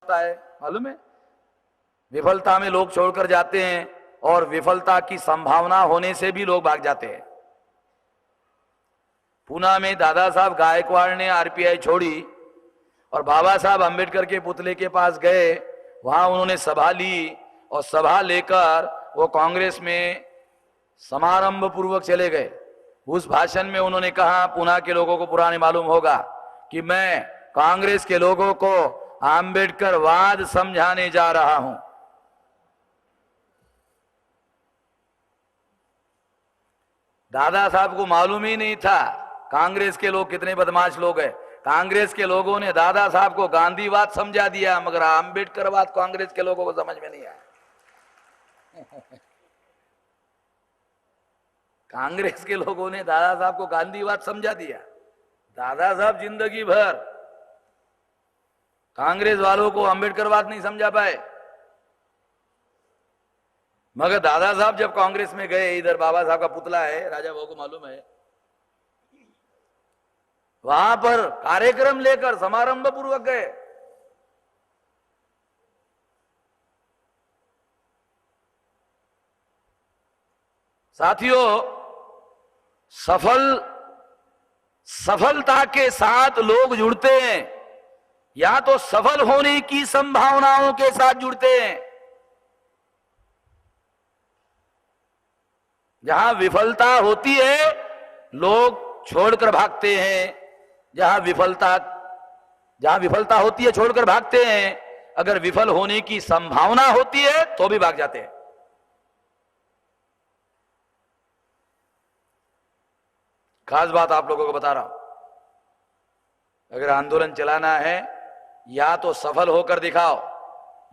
A: मालूम है, विफलता में लोग छोड़कर जाते हैं और विफलता की संभावना होने से भी लोग भाग जाते हैं। पूना में दादा साहब गायकवाड़ ने आरपीआई छोड़ी और बाबा साहब अंबेडकर के पुतले के पास गए, वहां उन्होंने सभा ली और सभा लेकर वो कांग्रेस में समारंभ पूर्वक चले गए। उस भाषण में उन्होंने कहा, पूना के लोगों को पुराने मालूम होगा कि मैं कांग्रेस के लोगों को अंबेडकर वाद समझाने जा रहा हूं। दादा साहब को मालूम ही नहीं था कांग्रेस के लोग कितने बदमाश लोग हैं। कांग्रेस के लोगों ने दादा साहब को गांधीवाद समझा दिया, मगर अंबेडकरवाद कांग्रेस के लोगों को समझ में नहीं आया। कांग्रेस के लोगों ने दादा साहब को गांधीवाद समझा दिया। दादा साहब जिंदगी भर कांग्रेस वालों को अंबेडकरवाद नहीं समझा पाए, मगर दादा साहब जब कांग्रेस में गए, इधर बाबा साहब का पुतला है, राजा भाऊ को मालूम है, वहां पर कार्यक्रम लेकर समारंभ पूर्वक गए। साथियों, सफलता के साथ लोग जुड़ते हैं या तो सफल होने की संभावनाओं के साथ जुड़ते हैं। जहां विफलता होती है लोग छोड़कर भागते हैं, जहां विफलता होती है छोड़कर भागते हैं, अगर विफल होने की संभावना होती है तो भी भाग जाते हैं। खास बात आप लोगों को बता रहा हूं, अगर आंदोलन चलाना है या तो सफल होकर दिखाओ,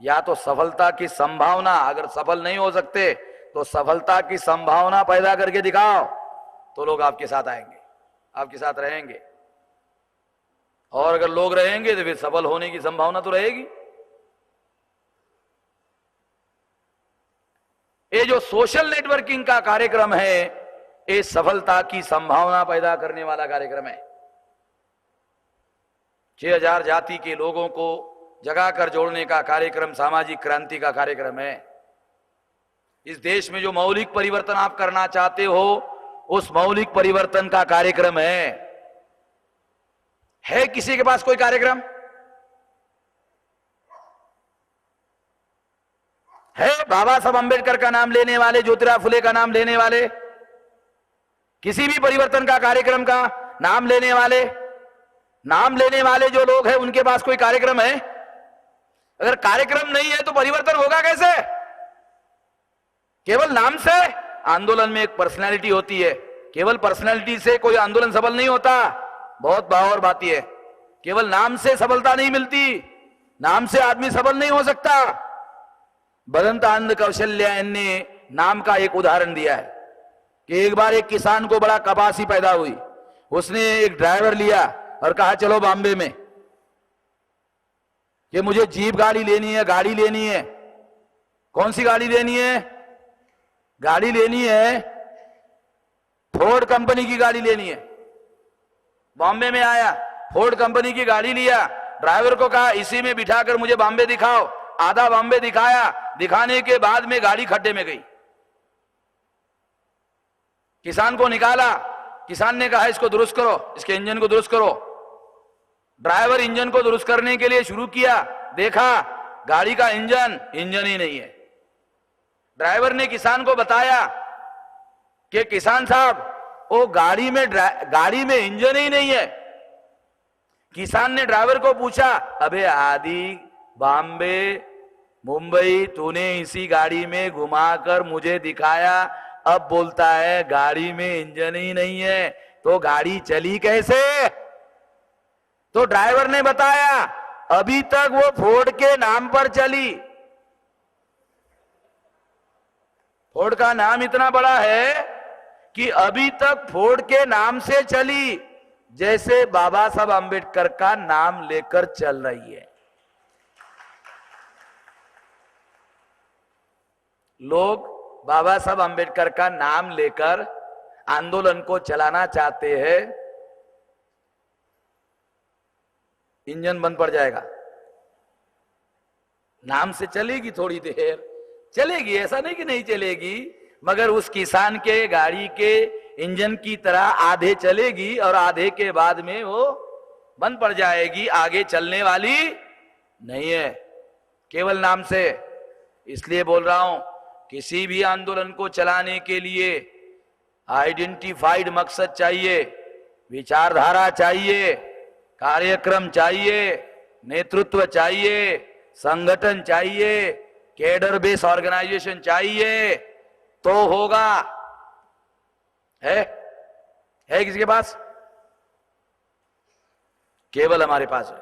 A: या तो सफलता की संभावना, अगर सफल नहीं हो सकते तो सफलता की संभावना पैदा करके दिखाओ, तो लोग आपके साथ आएंगे, आपके साथ रहेंगे। और अगर लोग रहेंगे तो फिर सफल होने की संभावना तो रहेगी। ये जो सोशल नेटवर्किंग का कार्यक्रम है, ये सफलता की संभावना पैदा करने वाला कार्यक्रम है। 6000 जाति के लोगों को जगाकर जोड़ने का कार्यक्रम सामाजिक क्रांति का कार्यक्रम है। इस देश में जो मौलिक परिवर्तन आप करना चाहते हो, उस मौलिक परिवर्तन का कार्यक्रम है किसी के पास कोई कार्यक्रम है? बाबा साहब अंबेडकर का नाम लेने वाले, ज्योतिराव फुले का नाम लेने वाले, किसी भी परिवर्तन का कार्यक्रम का नाम लेने वाले जो लोग हैं, उनके पास कोई कार्यक्रम है? अगर कार्यक्रम नहीं है तो परिवर्तन होगा कैसे? केवल नाम से। आंदोलन में एक पर्सनैलिटी होती है, केवल पर्सनैलिटी से कोई आंदोलन सफल नहीं होता। बहुत बावर बात है, केवल नाम से सफलता नहीं मिलती, नाम से आदमी सफल नहीं हो सकता। बदंतानंद कौशल्या ने नाम का एक उदाहरण दिया है कि एक बार एक किसान को बड़ा कपासी पैदा हुई, उसने एक ड्राइवर लिया और कहा चलो बॉम्बे में कि मुझे जीप गाड़ी लेनी है, गाड़ी लेनी है। कौन सी गाड़ी लेनी है? गाड़ी लेनी है फोर्ड कंपनी की गाड़ी लेनी है। बॉम्बे में आया, फोर्ड कंपनी की गाड़ी लिया, ड्राइवर को कहा इसी में बिठाकर मुझे बॉम्बे दिखाओ। आधा बॉम्बे दिखाया, दिखाने के बाद में गाड़ी खड्डे में गई। किसान को निकाला, किसान ने कहा इसको दुरुस्त करो, इसके इंजन को दुरुस्त करो। ड्राइवर इंजन को दुरुस्त करने के लिए शुरू किया, देखा गाड़ी का इंजन ही नहीं है। ड्राइवर ने किसान को बताया कि किसान साहब वो गाड़ी में इंजन ही नहीं है। किसान ने ड्राइवर को पूछा, अबे आदि बॉम्बे मुंबई तूने इसी गाड़ी में घुमाकर मुझे दिखाया, अब बोलता है गाड़ी में इंजन ही नहीं है, तो गाड़ी चली कैसे? तो ड्राइवर ने बताया अभी तक वो फोर्ड के नाम पर चली। फोर्ड का नाम इतना बड़ा है कि अभी तक फोर्ड के नाम से चली जैसे बाबा साहब अंबेडकर का नाम लेकर चल रही है। लोग बाबा साहब अंबेडकर का नाम लेकर आंदोलन को चलाना चाहते हैं, इंजन बंद पड़ जाएगा। नाम से चलेगी, थोड़ी देर चलेगी, ऐसा नहीं कि नहीं चलेगी, मगर उस किसान के गाड़ी के इंजन की तरह आधे चलेगी और आधे के बाद में वो बंद पड़ जाएगी, आगे चलने वाली नहीं है, केवल नाम से। इसलिए बोल रहा हूं, किसी भी आंदोलन को चलाने के लिए आइडेंटिफाइड मकसद चाहिए, विचारधारा चाहिए, कार्यक्रम चाहिए, नेतृत्व चाहिए, संगठन चाहिए, कैडर बेस ऑर्गेनाइजेशन चाहिए, तो होगा। है किसी के पास? केवल हमारे पास है।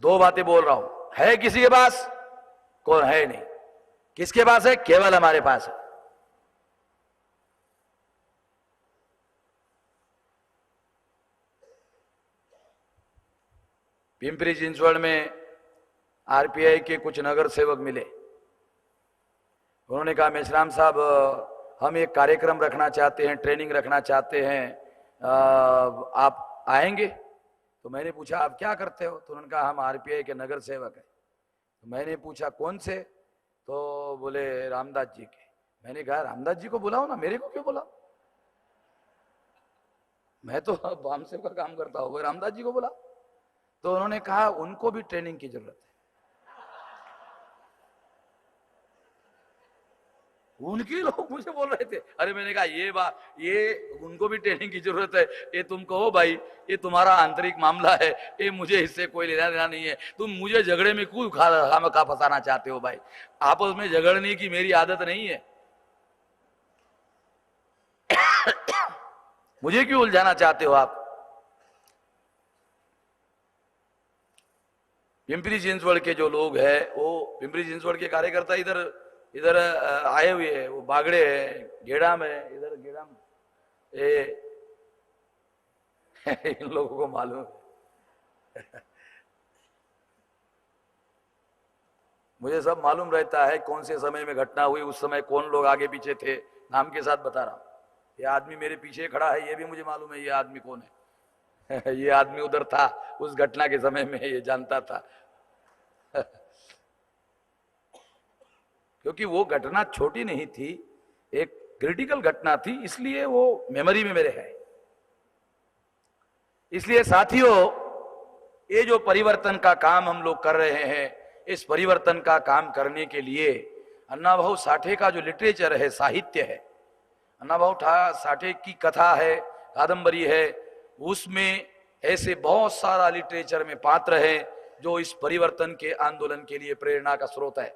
A: दो बातें बोल रहा हूं, है किसी के पास? कौन है? नहीं। किसके पास है? केवल हमारे पास है। पिंपरी चिंचवड़ में आरपीआई के कुछ नगर सेवक मिले। उन्होंने कहा मेश्राम साहब, हम एक कार्यक्रम रखना चाहते हैं, ट्रेनिंग रखना चाहते हैं, आप आएंगे? तो मैंने पूछा आप क्या करते हो? तो उन्होंने कहा हम आरपीआई के नगर सेवक हैं। तो मैंने पूछा कौन से? तो बोले रामदास जी के। मैंने कहा रामदास जी को बुलाओ ना, मेरे को क्यों बुलाओ? मैं तो वामसेव का काम करता हूँ, रामदास जी को बुलाओ। तो उन्होंने कहा उनको भी ट्रेनिंग की जरूरत है। उनके लोग मुझे बोल रहे थे। अरे मैंने कहा ये उनको भी ट्रेनिंग की जरूरत है, ये तुम कहो भाई, ये तुम्हारा आंतरिक मामला है, ये मुझे इससे कोई लेना देना नहीं है। तुम मुझे झगड़े में क्यों खामखा फंसाना चाहते हो भाई? आपस में झगड़ने की मेरी आदत नहीं है। मुझे क्यों उलझाना चाहते हो आप? पिंपरी चिंचवड़ के जो लोग हैं, वो पिंपरी चिंचवड़ के कार्यकर्ता इधर आए हुए हैं, वो बागड़े है, गेड़ाम है, इधर गेड़ाम इन लोगों को मालूम है। मुझे सब मालूम रहता है कौन से समय में घटना हुई, उस समय कौन लोग आगे पीछे थे, नाम के साथ बता रहा हूं। ये आदमी मेरे पीछे खड़ा है, ये भी मुझे मालूम है ये आदमी कौन है। ये आदमी उधर था उस घटना के समय में, ये जानता था। क्योंकि वो घटना छोटी नहीं थी, एक क्रिटिकल घटना थी, इसलिए वो मेमोरी में मेरे है। इसलिए साथियों, ये जो परिवर्तन का काम हम लोग कर रहे हैं, इस परिवर्तन का काम करने के लिए अन्नाभाऊ साठे का जो लिटरेचर है, साहित्य है, अन्नाभाऊ साठे की कथा है, कादंबरी है, उसमें ऐसे बहुत सारा लिटरेचर में पात्र है जो इस परिवर्तन के आंदोलन के लिए प्रेरणा का स्रोत है।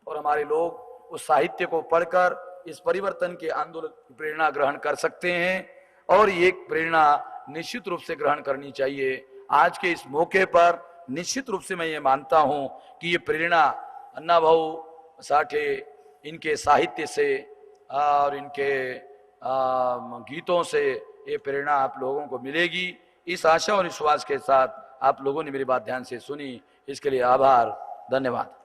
A: और हमारे लोग उस साहित्य को पढ़कर इस परिवर्तन के आंदोलन की प्रेरणा ग्रहण कर सकते हैं, और ये प्रेरणा निश्चित रूप से ग्रहण करनी चाहिए। आज के इस मौके पर निश्चित रूप से मैं ये मानता हूं कि ये प्रेरणा अन्नाभाऊ साठे, इनके साहित्य से और इनके गीतों से ये प्रेरणा आप लोगों को मिलेगी। इस आशा और विश्वास के साथ आप लोगों ने मेरी बात ध्यान से सुनी, इसके लिए आभार, धन्यवाद।